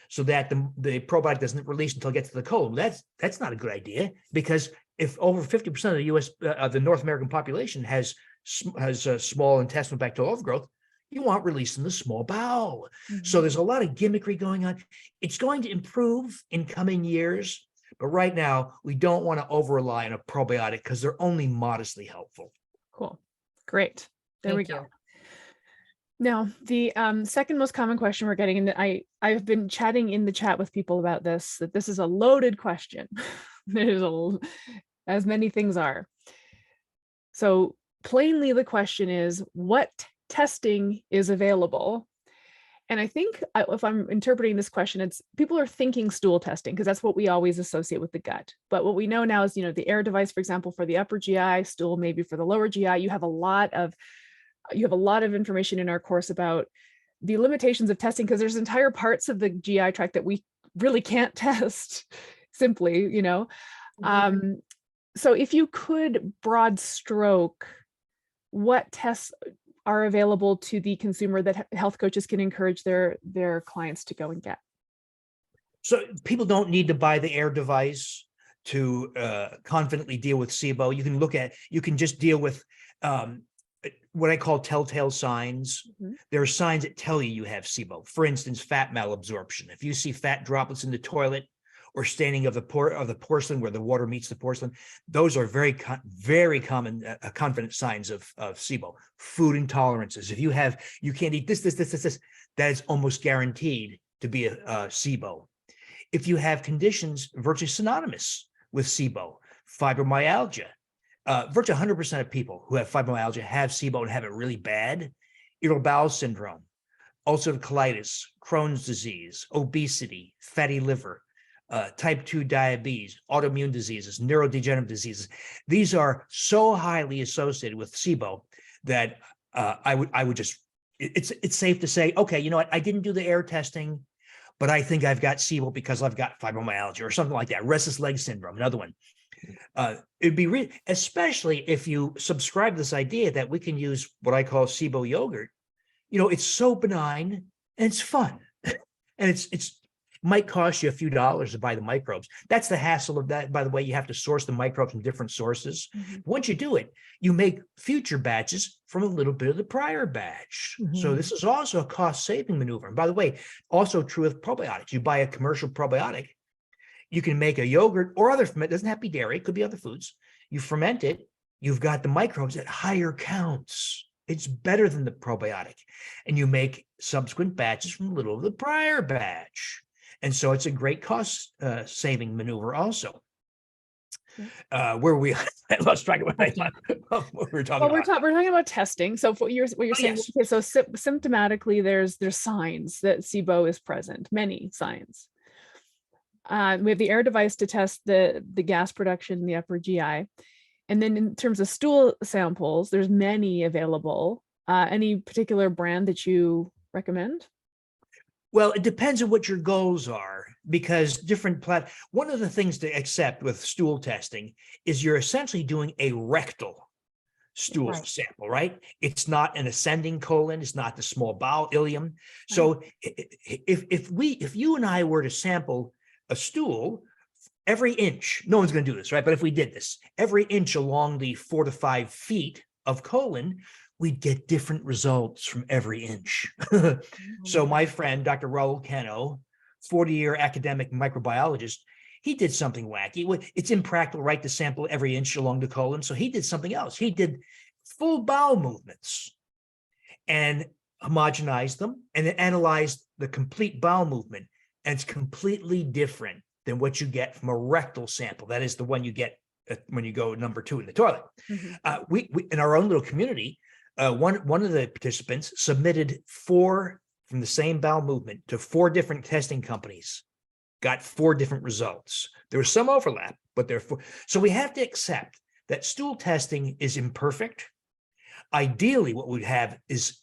so that the probiotic doesn't release until it gets to the colon. That's not a good idea, because if over 50% of the U.S. The North American population has small intestinal bacterial overgrowth, you want release in the small bowel. So there's a lot of gimmickry going on. It's going to improve in coming years, but right now we don't want to over-rely on a probiotic because they're only modestly helpful. Cool. Great. There we go. Now, the second most common question we're getting, and I've been chatting in the chat with people about this, that this is a loaded question. As many things are. So plainly, the question is, what testing is available? And I think if I'm interpreting this question, it's people are thinking stool testing, because that's what we always associate with the gut. But what we know now is, the air device, for example, for the upper GI, stool maybe for the lower GI. You have a lot of information in our course about the limitations of testing, because there's entire parts of the GI tract that we really can't test simply, So if you could broad stroke, what tests are available to the consumer that health coaches can encourage their clients to go and get? So people don't need to buy the Air device to confidently deal with SIBO. You can just deal with what I call telltale signs. Mhm. There are signs that tell you have SIBO. For instance, fat malabsorption. If you see fat droplets in the toilet or staining of the porcelain where the water meets the porcelain, those are very common confident signs of SIBO. Food intolerances. If you can't eat this, that is almost guaranteed to be a SIBO. If you have conditions virtually synonymous with SIBO, fibromyalgia, virtually 100% of people who have fibromyalgia have SIBO and have it really bad. Irritable bowel syndrome, ulcerative colitis, Crohn's disease, obesity, fatty liver, type 2 diabetes, autoimmune diseases, neurodegenerative diseases. These are so highly associated with SIBO that I would just, it's safe to say, okay, you know what? I didn't do the Air testing, but I think I've got SIBO because I've got fibromyalgia or something like that. Restless leg syndrome, another one. It'd be especially if you subscribe to this idea that we can use what I call SIBO yogurt. It's so benign and it's fun, and it's might cost you a few dollars to buy the microbes. That's the hassle of that. By the way, you have to source the microbes from different sources. Once you do it, you make future batches from a little bit of the prior batch. So this is also a cost-saving maneuver. And by the way, also true with probiotics. You buy a commercial probiotic, you can make a yogurt or other ferment. It doesn't have to be dairy, it could be other foods. You ferment it, you've got the microbes at higher counts. It's better than the probiotic. And you make subsequent batches from a little of the prior batch. And so it's a great cost saving maneuver also. Where we I lost track of what we were talking about. We're talking about testing. So what you're saying, yes. okay, so symptomatically there's signs that SIBO is present, many signs. We have the Air device to test the gas production in the upper GI. And then in terms of stool samples, there's many available. Any particular brand that you recommend? Well, it depends on what your goals are, because one of the things to accept with stool testing is you're essentially doing a rectal stool sample, right? It's not an ascending colon, it's not the small bowel ileum. So if you and I were to sample a stool every inch, no one's going to do this, right? But if we did this every inch along the 4 to 5 feet of colon, we'd get different results from every inch. So my friend, Dr. Raul Cano, 40-year academic microbiologist, he did something wacky. It's impractical, right, to sample every inch along the colon. So he did something else. He did full bowel movements and homogenized them and then analyzed the complete bowel movement. And it's completely different than what you get from a rectal sample. That is the one you get when you go number 2 in the toilet. We in our own little community, one of the participants submitted 4 from the same bowel movement to 4 different testing companies, got 4 different results. There was some overlap, but there are 4. So we have to accept that stool testing is imperfect. Ideally, what we'd have is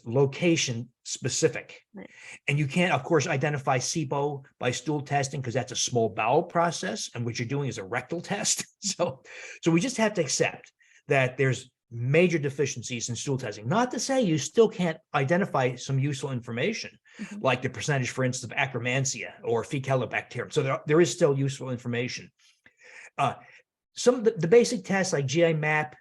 location specific. Right. And you can't, of course, identify SIBO by stool testing because that's a small bowel process, and what you're doing is a rectal test. So we just have to accept that there's major deficiencies in stool testing. Not to say you still can't identify some useful information, like the percentage, for instance, of Akkermansia or Faecalibacterium. So there is still useful information. Some of the basic tests like GI map,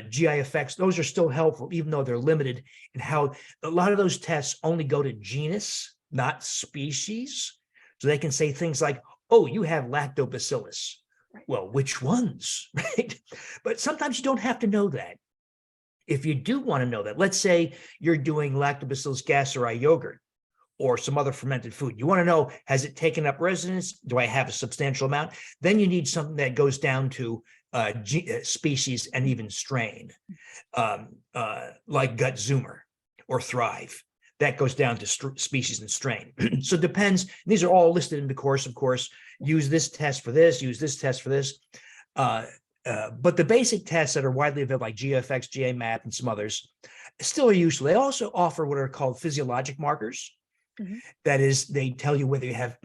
GI effects, those are still helpful, even though they're limited in how a lot of those tests only go to genus, not species. So they can say things like, oh, you have lactobacillus. Right. Well, which ones, right? But sometimes you don't have to know that. If you do want to know that, let's say you're doing Lactobacillus gasseri yogurt or some other fermented food. You want to know, has it taken up residence? Do I have a substantial amount? Then you need something that goes down to species and even strain, like Gutzoomer or Thrive. That goes down to species and strain. So it depends. These are all listed in the course, of course. Use this test for this, use this test for this. But the basic tests that are widely available, like GFX, GA-MAP, and some others, still are useful. They also offer what are called physiologic markers. That is, they tell you whether you have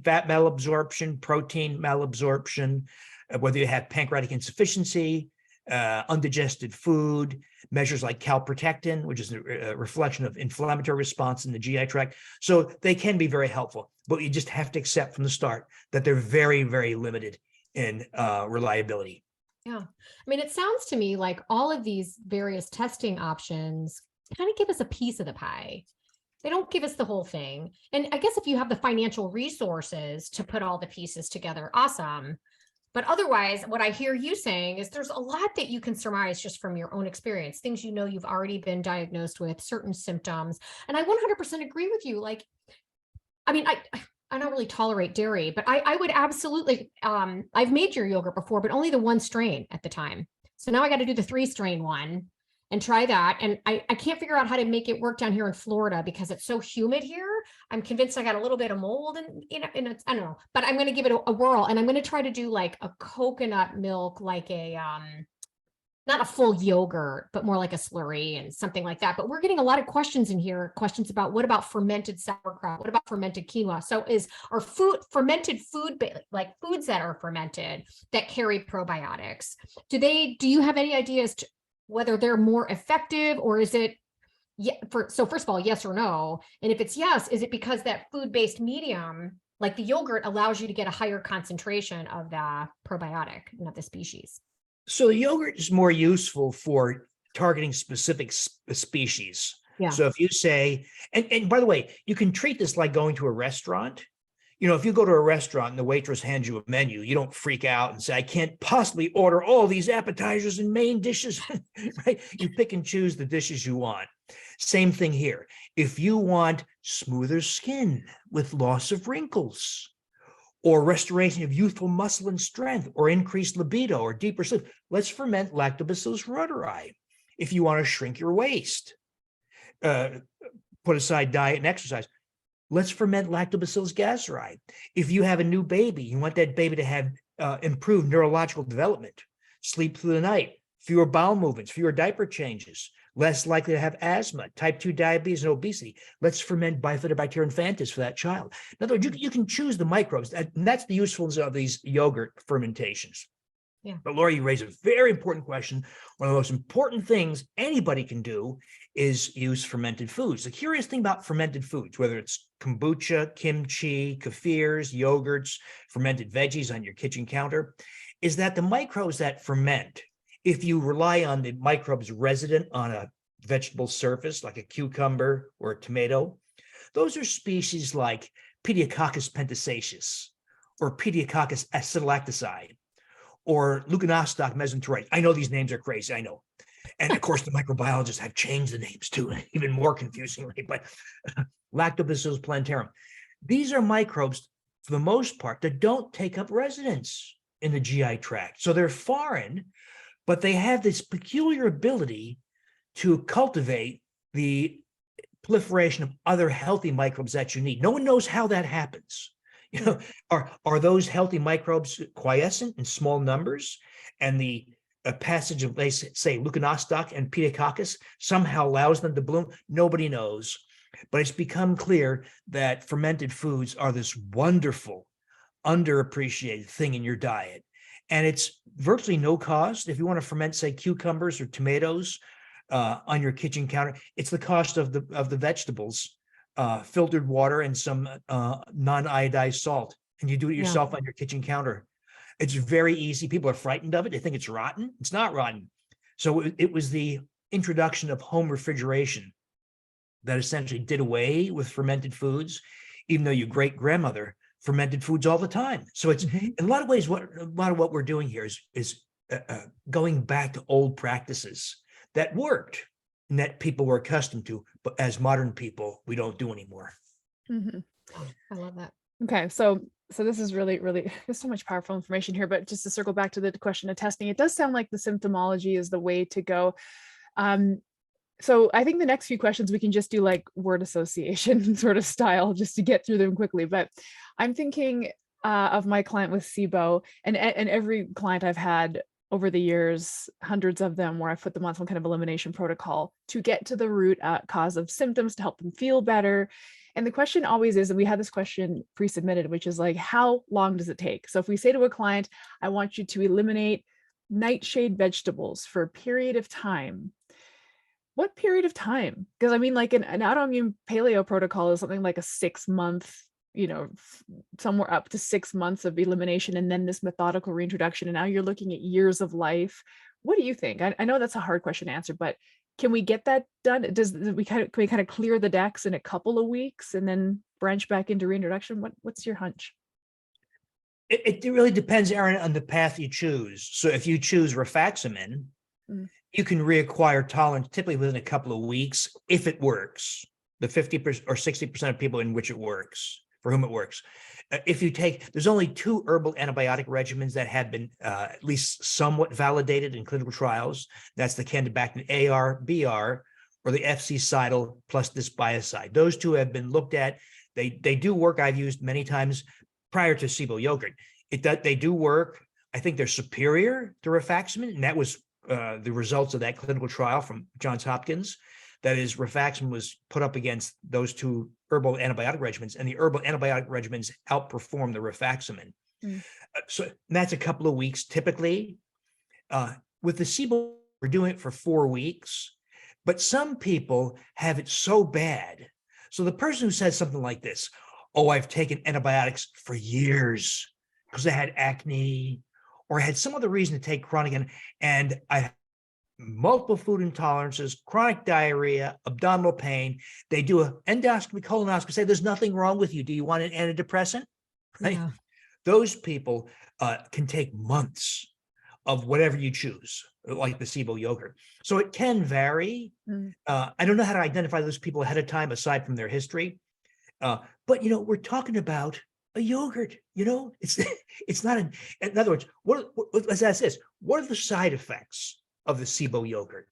fat malabsorption, protein malabsorption, whether you have pancreatic insufficiency, undigested food, measures like calprotectin, which is a reflection of inflammatory response in the GI tract. So they can be very helpful, but you just have to accept from the start that they're very, very limited in reliability. Yeah. I mean, it sounds to me like all of these various testing options kind of give us a piece of the pie. They don't give us the whole thing. And I guess if you have the financial resources to put all the pieces together, awesome. But otherwise, what I hear you saying is there's a lot that you can surmise just from your own experience, things you've already been diagnosed with, certain symptoms. And I 100% agree with you. Like, I mean, I don't really tolerate dairy, but I would absolutely, I've made your yogurt before, but only the 1 strain at the time. So now I got to do the 3 strain one and try that. And I can't figure out how to make it work down here in Florida because it's so humid here. I'm convinced I got a little bit of mold and, and it's, I don't know, but I'm going to give it a whirl, and I'm going to try to do like a coconut milk, like a, not a full yogurt, but more like a slurry and something like that. But we're getting a lot of questions in here, questions about what about fermented sauerkraut? What about fermented quinoa? So are fermented food, like foods that are fermented that carry probiotics? Do you have any ideas to whether they're more effective, or is it, so first of all, yes or no? And if it's yes, is it because that food-based medium, like the yogurt, allows you to get a higher concentration of the probiotic, not the species? So the yogurt is more useful for targeting specific species. Yeah. So if you say, and by the way, you can treat this like going to a restaurant. If you go to a restaurant and the waitress hands you a menu, you don't freak out and say, I can't possibly order all these appetizers and main dishes, right? You pick and choose the dishes you want. Same thing here. If you want smoother skin with loss of wrinkles, or restoration of youthful muscle and strength, or increased libido, or deeper sleep, let's ferment Lactobacillus reuteri. If you want to shrink your waist, put aside diet and exercise, let's ferment Lactobacillus gasseri. If you have a new baby, you want that baby to have improved neurological development, sleep through the night, fewer bowel movements, fewer diaper changes, less likely to have asthma, type 2 diabetes, and obesity. Let's ferment Bifidobacterium infantis for that child. In other words, you can choose the microbes, and that's the usefulness of these yogurt fermentations. Yeah. But Laura, you raise a very important question. One of the most important things anybody can do is use fermented foods. The curious thing about fermented foods, whether it's kombucha, kimchi, kefirs, yogurts, fermented veggies on your kitchen counter, is that the microbes that ferment, if you rely on the microbes resident on a vegetable surface, like a cucumber or a tomato, those are species like Pediococcus pentasaceus or Pediococcus acetylacticide or Leuconostoc mesenteritis. I know these names are crazy, I know. And of course, the microbiologists have changed the names too, even more confusingly, but Lactobacillus plantarum. These are microbes, for the most part, that don't take up residence in the GI tract. So they're foreign, but they have this peculiar ability to cultivate the proliferation of other healthy microbes that you need. No one knows how that happens. Are those healthy microbes quiescent in small numbers, and the passage of, say, Leuconostoc and Pediococcus somehow allows them to bloom? Nobody knows, but it's become clear that fermented foods are this wonderful, underappreciated thing in your diet. And it's virtually no cost. If you want to ferment, say, cucumbers or tomatoes on your kitchen counter, it's the cost of the vegetables, filtered water, and some non-iodized salt. And you do it yourself on your kitchen counter. It's very easy. People are frightened of it. They think it's rotten. It's not rotten. So it was the introduction of home refrigeration that essentially did away with fermented foods, even though your great-grandmother fermented foods all the time. So it's in a lot of ways, a lot of what we're doing here is going back to old practices that worked and that people were accustomed to, but as modern people, we don't do anymore. I love that. Okay, so this is really, there's so much powerful information here, but just to circle back to the question of testing, it does sound like the symptomology is the way to go. So I think the next few questions we can just do like word association sort of style, just to get through them quickly. But I'm thinking of my client with SIBO, and every client I've had over the years, hundreds of them, where I've put them on some kind of elimination protocol to get to the root cause of symptoms, to help them feel better. And the question always is, and we had this question pre-submitted, which is like, how long does it take? So if we say to a client, I want you to eliminate nightshade vegetables for a period of time, what period of time? Because I mean, like an autoimmune paleo protocol is something like a 6-month, somewhere up to 6 months of elimination, and then this methodical reintroduction. And now you're looking at years of life. What do you think? I know that's a hard question to answer, but can we get that done? Can we kind of clear the decks in a couple of weeks and then branch back into reintroduction? What's your hunch? It really depends, Erin, on the path you choose. So if you choose rifaximin, you can reacquire tolerance typically within a couple of weeks if it works. The 50% or 60% of people in which it works, for whom it works. There's only 2 herbal antibiotic regimens that have been at least somewhat validated in clinical trials. That's the Candibactin AR, BR, or the FC-Cidal plus this biocide. Those 2 have been looked at. They do work. I've used many times prior to SIBO yogurt. They do work. I think they're superior to rifaximin, and that was the results of that clinical trial from Johns Hopkins. That is, rifaximin was put up against those 2 herbal antibiotic regimens, and the herbal antibiotic regimens outperform the rifaximin. So that's a couple of weeks typically. With the SIBO, we're doing it for 4 weeks, but some people have it so bad. So the person who says something like this, oh, I've taken antibiotics for years because I had acne or I had some other reason to take chronic, and I have multiple food intolerances, chronic diarrhea, abdominal pain. They do an endoscopy, colonoscopy, say there's nothing wrong with you. Do you want an antidepressant? Right? Yeah. Those people can take months of whatever you choose, like the SIBO yogurt. So it can vary. I don't know how to identify those people ahead of time, aside from their history. But we're talking about a yogurt. It's not in other words, let's ask this: what are the side effects of the SIBO yogurt?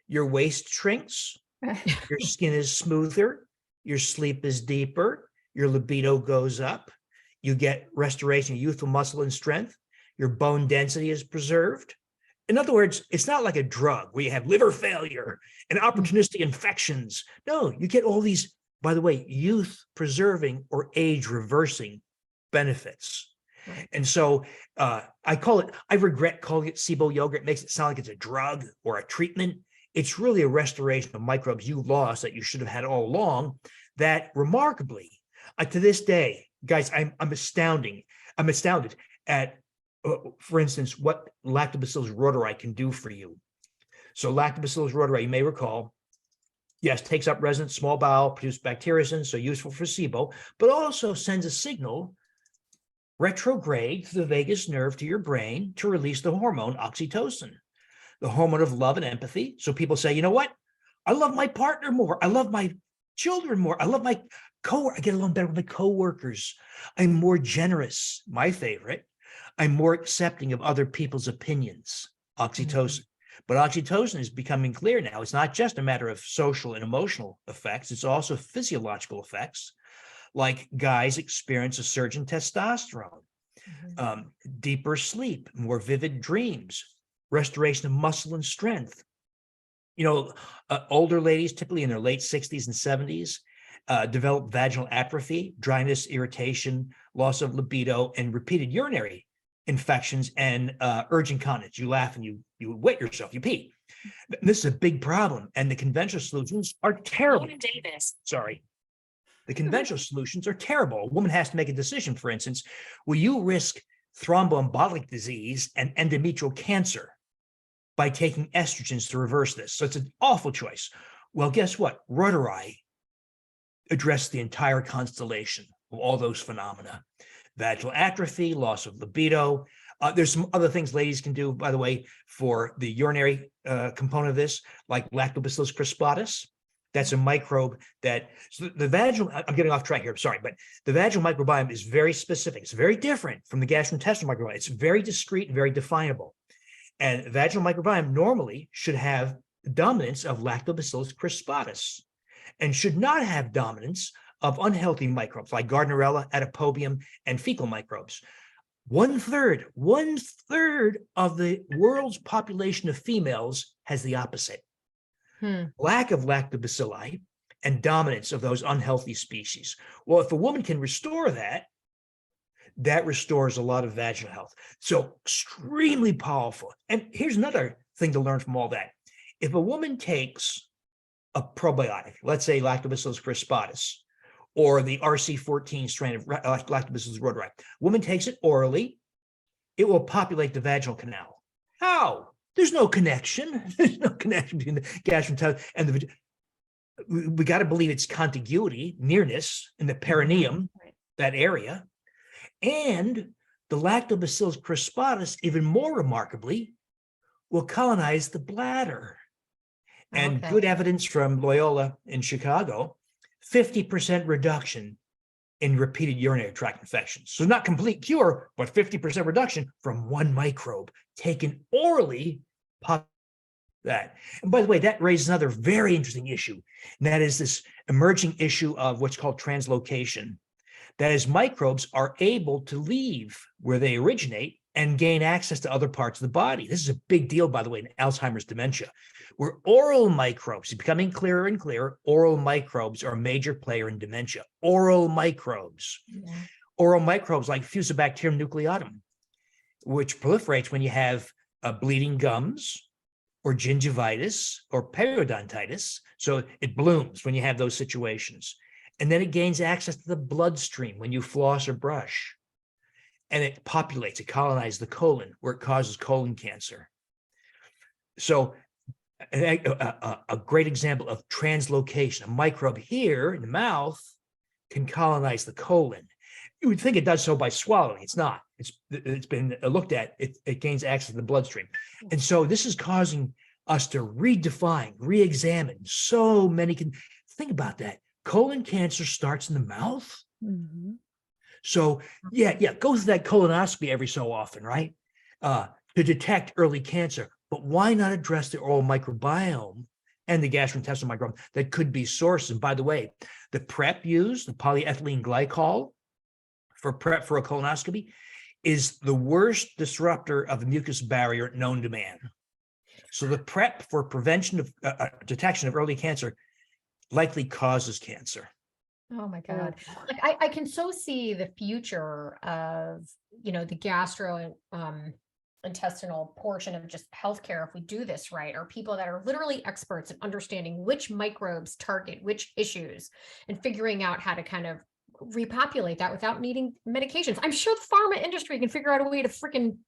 Your waist shrinks, your skin is smoother, your sleep is deeper, your libido goes up, you get restoration of youthful muscle and strength, your bone density is preserved. In other words, it's not like a drug where you have liver failure and opportunistic infections. No, you get all these, by the way, youth preserving or age reversing benefits. Right. And so I regret calling it SIBO yogurt. It makes it sound like it's a drug or a treatment. It's really a restoration of microbes you lost that you should have had all along, that remarkably, to this day, guys, I'm astounded at, for instance, what Lactobacillus rhodori can do for you. So Lactobacillus rhodori, you may recall, yes, takes up resident small bowel produced bacteriocins, so useful for SIBO, but also sends a signal retrograde through the vagus nerve to your brain to release the hormone oxytocin, the hormone of love and empathy. So people say, you know what? I love my partner more. I love my children more. I love my I get along better with my coworkers. I'm more generous. My favorite. I'm more accepting of other people's opinions. Oxytocin. But oxytocin is becoming clear now. It's not just a matter of social and emotional effects. It's also physiological effects. Like guys experience a surge in testosterone, deeper sleep, more vivid dreams, restoration of muscle and strength. Older ladies, typically in their late 60s and 70s, develop vaginal atrophy, dryness, irritation, loss of libido, and repeated urinary infections and urge incontinence. You laugh and you wet yourself, you pee. This is a big problem, and the conventional solutions are terrible. Sorry. The conventional solutions are terrible. A woman has to make a decision, for instance, will you risk thromboembolic disease and endometrial cancer by taking estrogens to reverse this? So it's an awful choice. Well, guess what? Rhodori addressed the entire constellation of all those phenomena. Vaginal atrophy, loss of libido. There's some other things ladies can do, by the way, for the urinary component of this, like Lactobacillus crispatus. That's a microbe so the vaginal, I'm getting off track here, sorry, but the vaginal microbiome is very specific. It's very different from the gastrointestinal microbiome. It's very discrete and very definable. And vaginal microbiome normally should have dominance of Lactobacillus crispatus and should not have dominance of unhealthy microbes like Gardnerella, Adipobium, and fecal microbes. One third of the world's population of females has the opposite. Lack of lactobacilli and dominance of those unhealthy species. Well, if a woman can restore that, that restores a lot of vaginal health. So extremely powerful. And here's another thing to learn from all that. If a woman takes a probiotic, let's say Lactobacillus crispatus, or the RC14 strain of Lactobacillus rhodori, woman takes it orally, it will populate the vaginal canal. How? There's no connection. There's no connection between the gastrointestinal and the. We got to believe it's contiguity, nearness in the perineum, that area. And the Lactobacillus crispatus, even more remarkably, will colonize the bladder. And good evidence from Loyola in Chicago, 50% reduction in repeated urinary tract infections. So not complete cure, but 50% reduction from one microbe taken orally. That. And by the way, that raises another very interesting issue, and that is this emerging issue of what's called translocation. That is, microbes are able to leave where they originate and gain access to other parts of the body. This is a big deal, by the way, in Alzheimer's dementia, where oral microbes, it's becoming clearer and clearer, oral microbes are a major player in dementia. Oral microbes. Yeah. Oral microbes like Fusobacterium nucleatum, which proliferates when you have bleeding gums, or gingivitis, or periodontitis. So it blooms when you have those situations. And then it gains access to the bloodstream when you floss or brush. And it populates, it colonizes the colon, where it causes colon cancer. So a great example of translocation, a microbe here in the mouth can colonize the colon. You would think it does so by swallowing. It's not. It's been looked at. It gains access to the bloodstream. And so this is causing us to redefine, re-examine so many. Think about that. Colon cancer starts in the mouth. Mm-hmm. So yeah, go through that colonoscopy every so often, right? To detect early cancer. But why not address the oral microbiome and the gastrointestinal microbiome that could be sourced? And by the way, the prep used, the polyethylene glycol for prep for a colonoscopy, is the worst disruptor of the mucus barrier known to man. So the prep for prevention of detection of early cancer likely causes cancer. Oh my God. Like I can so see the future of, the intestinal portion of just healthcare if we do this right, or people that are literally experts in understanding which microbes target which issues and figuring out how to kind of repopulate that without needing medications. I'm sure the pharma industry can figure out a way to freaking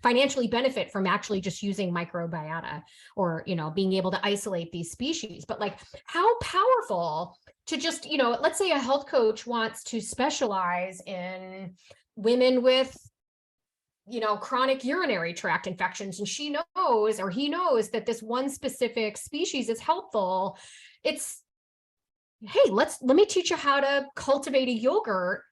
financially benefit from actually just using microbiota or, being able to isolate these species. But how powerful to just, let's say a health coach wants to specialize in women with, chronic urinary tract infections, and she knows, or he knows, that this one specific species is helpful. It's, hey, let me teach you how to cultivate a yogurt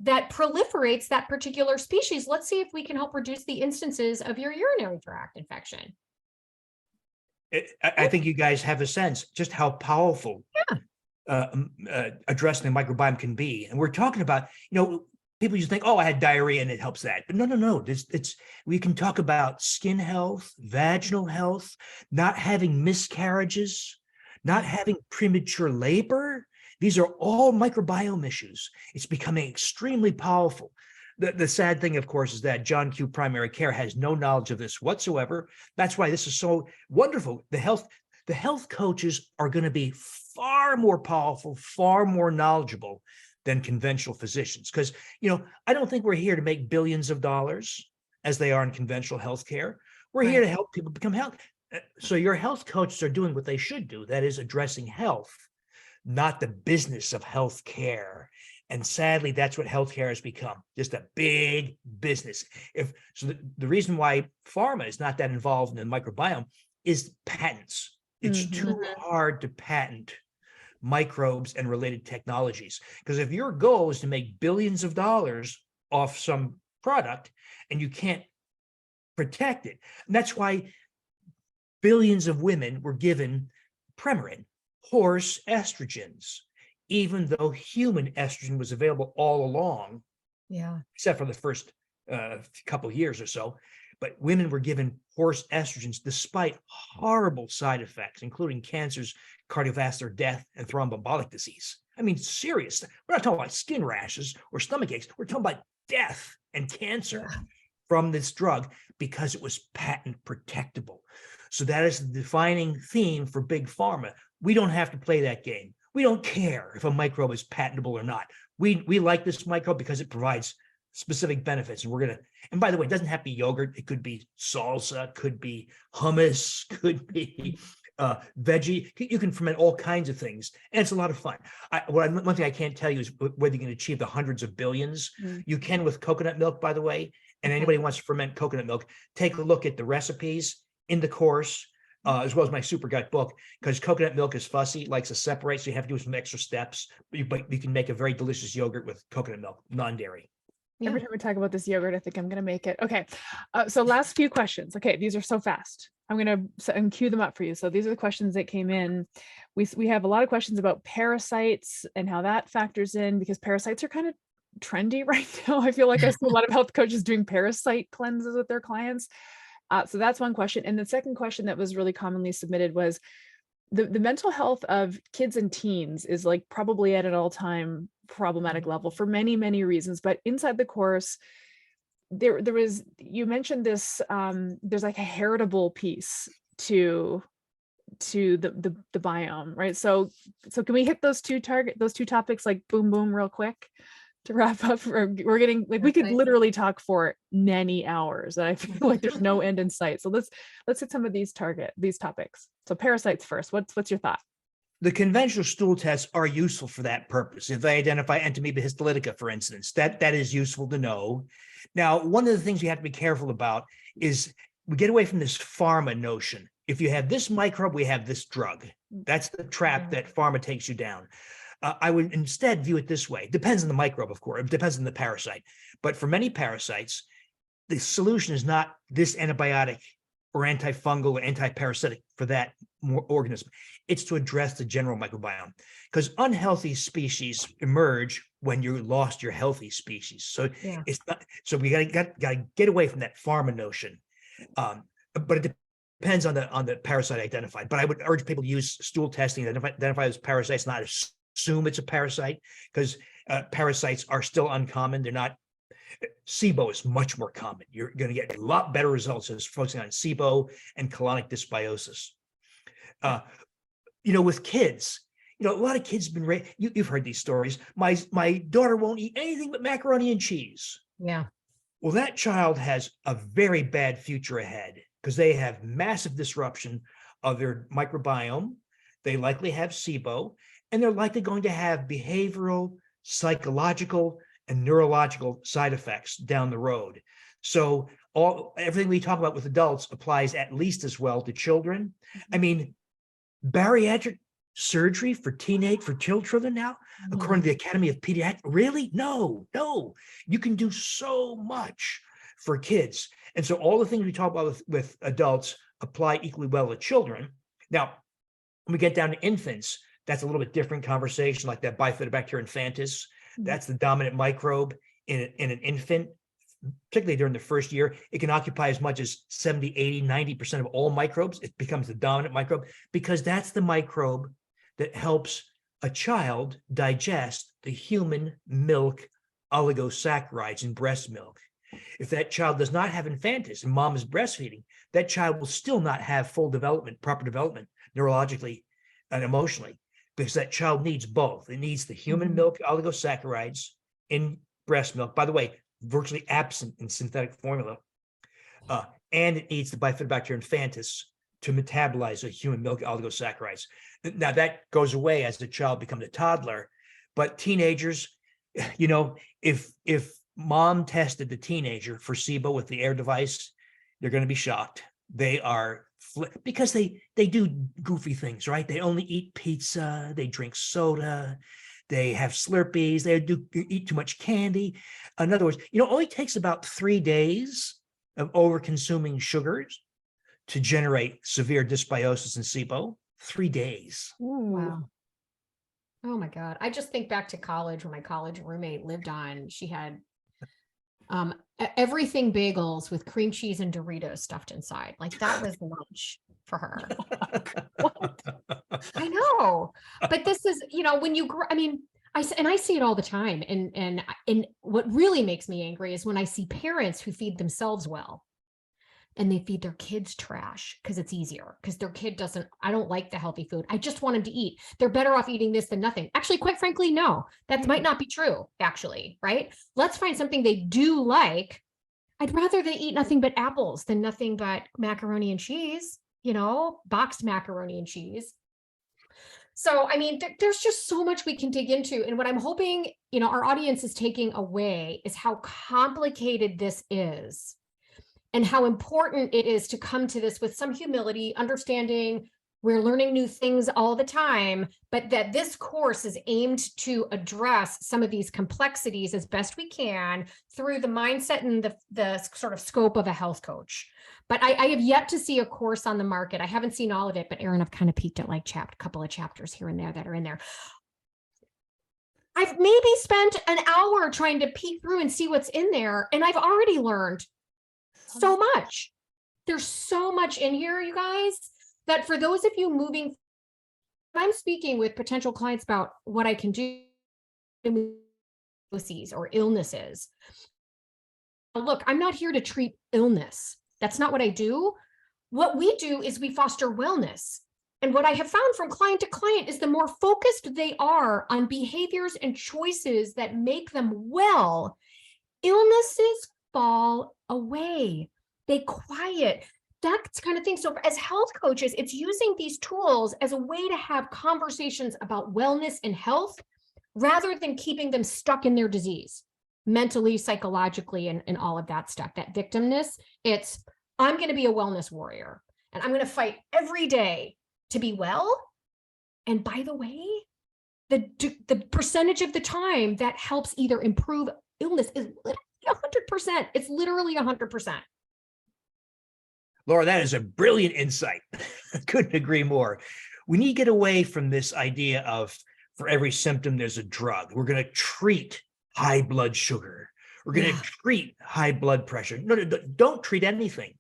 that proliferates that particular species. Let's see if we can help reduce the instances of your urinary tract infection. I think you guys have a sense just how powerful addressing the microbiome can be. And we're talking about, people just think, oh, I had diarrhea and it helps that. But no. We can talk about skin health, vaginal health, not having miscarriages, not having premature labor. These are all microbiome issues. It's becoming extremely powerful. The sad thing, of course, is that John Q Primary Care has no knowledge of this whatsoever. That's why this is so wonderful. The health coaches are going to be far more powerful, far more knowledgeable than conventional physicians. Because, I don't think we're here to make billions of dollars as they are in conventional healthcare. We're here to help people become healthy. So your health coaches are doing what they should do, that is addressing health, not the business of healthcare. And sadly, that's what healthcare has become, just a big business. The reason why pharma is not that involved in the microbiome is patents. It's too hard to patent microbes and related technologies. Because if your goal is to make billions of dollars off some product and you can't protect it, and that's why billions of women were given Premarin, horse estrogens, even though human estrogen was available all along, except for the first couple of years or so. but women were given horse estrogens despite horrible side effects, including cancers, cardiovascular death, and thromboembolic disease. I mean, serious. We're not talking about skin rashes or stomach aches. We're talking about death and cancer from this drug because it was patent protectable. So that is the defining theme for big pharma. We don't have to play that game. We don't care if a microbe is patentable or not. We like this microbe because it provides specific benefits. And we're going to, and by the way, it doesn't have to be yogurt. It could be salsa, could be hummus, could be veggie. You can ferment all kinds of things. And it's a lot of fun. One thing I can't tell you is whether you can achieve the hundreds of billions. You can with coconut milk, by the way. And anybody who wants to ferment coconut milk, take a look at the recipes in the course, as well as my Super Gut book, because coconut milk is fussy, likes to separate, so you have to do some extra steps. But you can make a very delicious yogurt with coconut milk, non-dairy. Every time we talk about this yogurt, I think I'm going to make it. Okay. So last few questions. Okay. These are so fast. I'm going to cue them up for you. So these are the questions that came in. We have a lot of questions about parasites and how that factors in, because parasites are kind of trendy right now. I feel like I see a lot of health coaches doing parasite cleanses with their clients. So that's one question. And the second question that was really commonly submitted was the mental health of kids and teens is like probably at an all-time problematic level for many, many reasons. But inside the course, there was, you mentioned this, there's like a heritable piece to the biome, right? So can we hit those two topics like boom, boom real quick to wrap up? We're getting like, we could literally talk for many hours and I feel like there's no end in sight. So let's hit some of these topics. So parasites first, what's your thought? The conventional stool tests are useful for that purpose. If they identify Entamoeba histolytica, for instance, that is useful to know. Now, one of the things you have to be careful about is we get away from this pharma notion. If you have this microbe, we have this drug. That's the trap that pharma takes you down. I would instead view it this way. It depends on the microbe, of course. It depends on the parasite. But for many parasites, the solution is not this antibiotic or antifungal or antiparasitic for that organism. It's to address the general microbiome, because unhealthy species emerge when you lost your healthy species. So it's not. So we gotta get away from that pharma notion. But it depends on the parasite identified. But I would urge people to use stool testing to identify those parasites, not assume it's a parasite, because parasites are still uncommon. They're not. SIBO is much more common. You're going to get a lot better results as focusing on SIBO and colonic dysbiosis. With kids, a lot of kids have been raised. You've heard these stories. My daughter won't eat anything but macaroni and cheese. Yeah. Well, that child has a very bad future ahead because they have massive disruption of their microbiome. They likely have SIBO, and they're likely going to have behavioral, psychological, and neurological side effects down the road. So everything we talk about with adults applies at least as well to children. I mean, bariatric surgery for children now, according to the Academy of Pediatrics, really? No. You can do so much for kids. And so all the things we talk about with adults apply equally well to children. Now, when we get down to infants, that's a little bit different conversation, like that Bifidobacterium infantis. That's the dominant microbe in an infant, particularly during the first year. It can occupy as much as 70, 80, 90% of all microbes. It becomes the dominant microbe because that's the microbe that helps a child digest the human milk oligosaccharides in breast milk. If that child does not have infantis and mom is breastfeeding, that child will still not have full development, proper development, neurologically and emotionally, because that child needs both. It needs the human milk oligosaccharides in breast milk, by the way, virtually absent in synthetic formula, and it needs the Bifidobacterium infantis to metabolize the human milk oligosaccharides. Now that goes away as the child becomes a toddler, but teenagers, if mom tested the teenager for SIBO with the AIR device, they're going to be shocked. They are because they do goofy things, right? They only eat pizza, they drink soda, they have Slurpees, they eat too much candy. In other words, it only takes about 3 days of over-consuming sugars to generate severe dysbiosis and SIBO. 3 days. Wow. Oh my God. I just think back to college when my college roommate lived on, she had Everything bagels with cream cheese and Doritos stuffed inside. Like that was lunch for her. I know, but this is, when you grow, I mean, I see it all the time. And what really makes me angry is when I see parents who feed themselves well and they feed their kids trash because it's easier, because their kid I don't like the healthy food. I just want them to eat. They're better off eating this than nothing. Actually, quite frankly, no, that might not be true, actually, right? Let's find something they do like. I'd rather they eat nothing but apples than nothing but macaroni and cheese, boxed macaroni and cheese. So, I mean, there's just so much we can dig into. And what I'm hoping, our audience is taking away is how complicated this is and how important it is to come to this with some humility, understanding we're learning new things all the time, but that this course is aimed to address some of these complexities as best we can through the mindset and the sort of scope of a health coach. But I have yet to see a course on the market. I haven't seen all of it, but Erin, I've kind of peeked at like a couple of chapters here and there that are in there. I've maybe spent an hour trying to peek through and see what's in there, and I've already learned so much. There's so much in here, you guys, that for those of you moving, I'm speaking with potential clients about what I can do or illnesses. Look, I'm not here to treat illness. That's not what I do. What we do is we foster wellness. And what I have found from client to client is the more focused they are on behaviors and choices that make them well, illnesses fall away. They quiet. That kind of thing. So as health coaches, it's using these tools as a way to have conversations about wellness and health rather than keeping them stuck in their disease, mentally, psychologically, and all of that stuff. That victimness, I'm going to be a wellness warrior and I'm going to fight every day to be well. And by the way, the percentage of the time that helps either improve illness is literally 100%. It's literally 100%. Laura, that is a brilliant insight. Couldn't agree more. We need to get away from this idea of for every symptom, there's a drug. We're going to treat high blood sugar. We're going to treat high blood pressure. No, don't treat anything.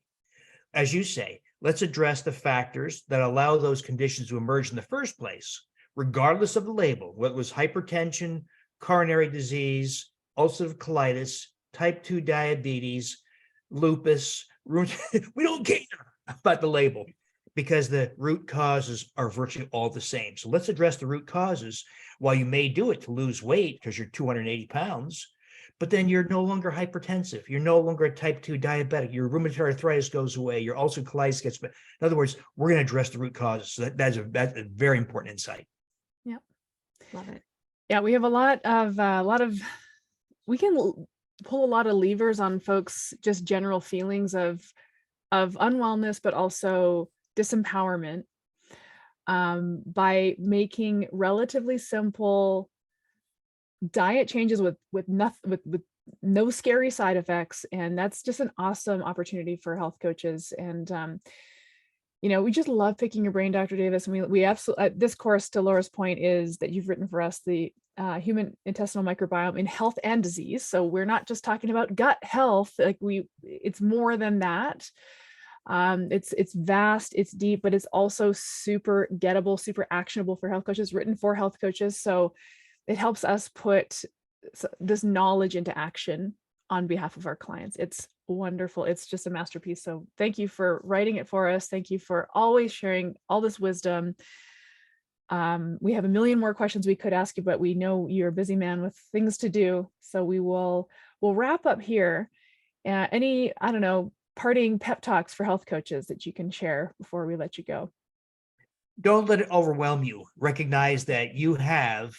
As you say, let's address the factors that allow those conditions to emerge in the first place, regardless of the label, whether it was hypertension, coronary disease, ulcerative colitis, type 2 diabetes, lupus. We don't care about the label because the root causes are virtually all the same. So let's address the root causes. While you may do it to lose weight because you're 280 pounds, but then you're no longer hypertensive. You're no longer a type 2 diabetic. Your rheumatoid arthritis goes away. Your ulcerative colitis gets better. In other words, we're going to address the root causes. So that's a very important insight. Yeah. Love it. Yeah, we have a lot of, we can pull a lot of levers on folks' just general feelings of unwellness, but also disempowerment by making relatively simple diet changes with no scary side effects. And that's just an awesome opportunity for health coaches. And we just love picking your brain, Dr. Davis. And we absolutely, this course, to Laura's point, is that you've written for us, the human intestinal microbiome in health and disease. So we're not just talking about gut health. It's more than that. It's vast, it's deep, but it's also super gettable, super actionable for health coaches, written for health coaches. So it helps us put this knowledge into action on behalf of our clients. It's wonderful. It's just a masterpiece. So thank you for writing it for us. Thank you for always sharing all this wisdom. We have a million more questions we could ask you, but we know you're a busy man with things to do. So we'll wrap up here. Any, parting pep talks for health coaches that you can share before we let you go? Don't let it overwhelm you. Recognize that you have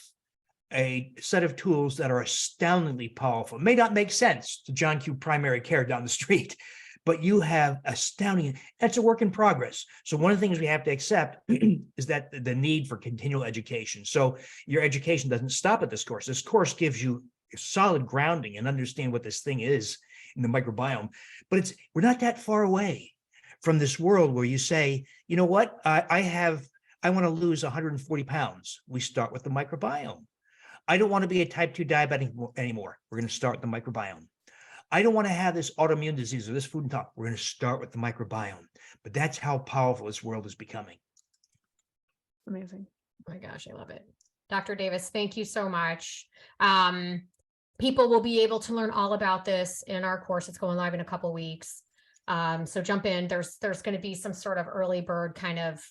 a set of tools that are astoundingly powerful. It may not make sense to John Q Primary Care down the street, but you have astounding, that's a work in progress. So one of the things we have to accept is that the need for continual education. So your education doesn't stop at this course. This course gives you solid grounding and understand what this thing is in the microbiome. But we're not that far away from this world where you say, you know what, I want to lose 140 pounds. We start with the microbiome. I don't want to be a type 2 diabetic anymore. We're going to start with the microbiome. I don't want to have this autoimmune disease or this food and talk. We're going to start with the microbiome. But that's how powerful this world is becoming. Amazing. Oh my gosh, I love it. Dr. Davis, thank you so much. People will be able to learn all about this in our course. It's going live in a couple weeks. So jump in. There's going to be some sort of early bird kind of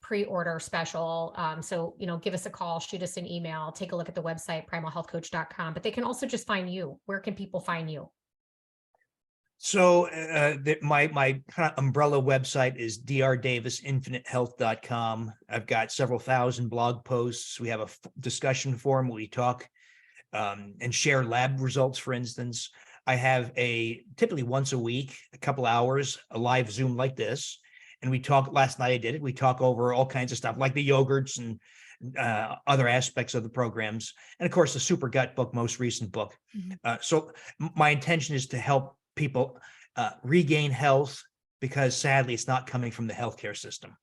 pre-order special. So, give us a call, shoot us an email, take a look at the website, primalhealthcoach.com, but they can also just find you. Where can people find you? So my kind of umbrella website is drdavisinfinitehealth.com. I've got several thousand blog posts. We have a discussion forum where we talk and share lab results, for instance. I have typically once a week, a couple hours, a live Zoom like this. And we talk, last night I did it. We talk over all kinds of stuff like the yogurts and other aspects of the programs. And of course, the Super Gut book, most recent book. So my intention is to help people regain health, because sadly, it's not coming from the healthcare system.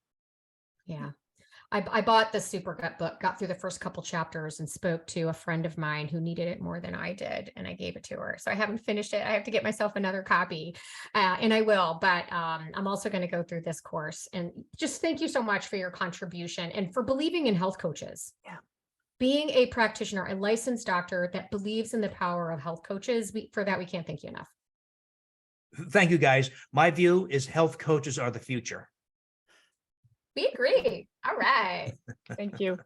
Yeah. I bought the Super Gut book, got through the first couple chapters and spoke to a friend of mine who needed it more than I did. And I gave it to her. So I haven't finished it. I have to get myself another copy and I will, but I'm also going to go through this course. And just thank you so much for your contribution and for believing in health coaches. Yeah. Being a practitioner, a licensed doctor that believes in the power of health coaches, for that, we can't thank you enough. Thank you, guys. My view is health coaches are the future. We agree. All right. Thank you.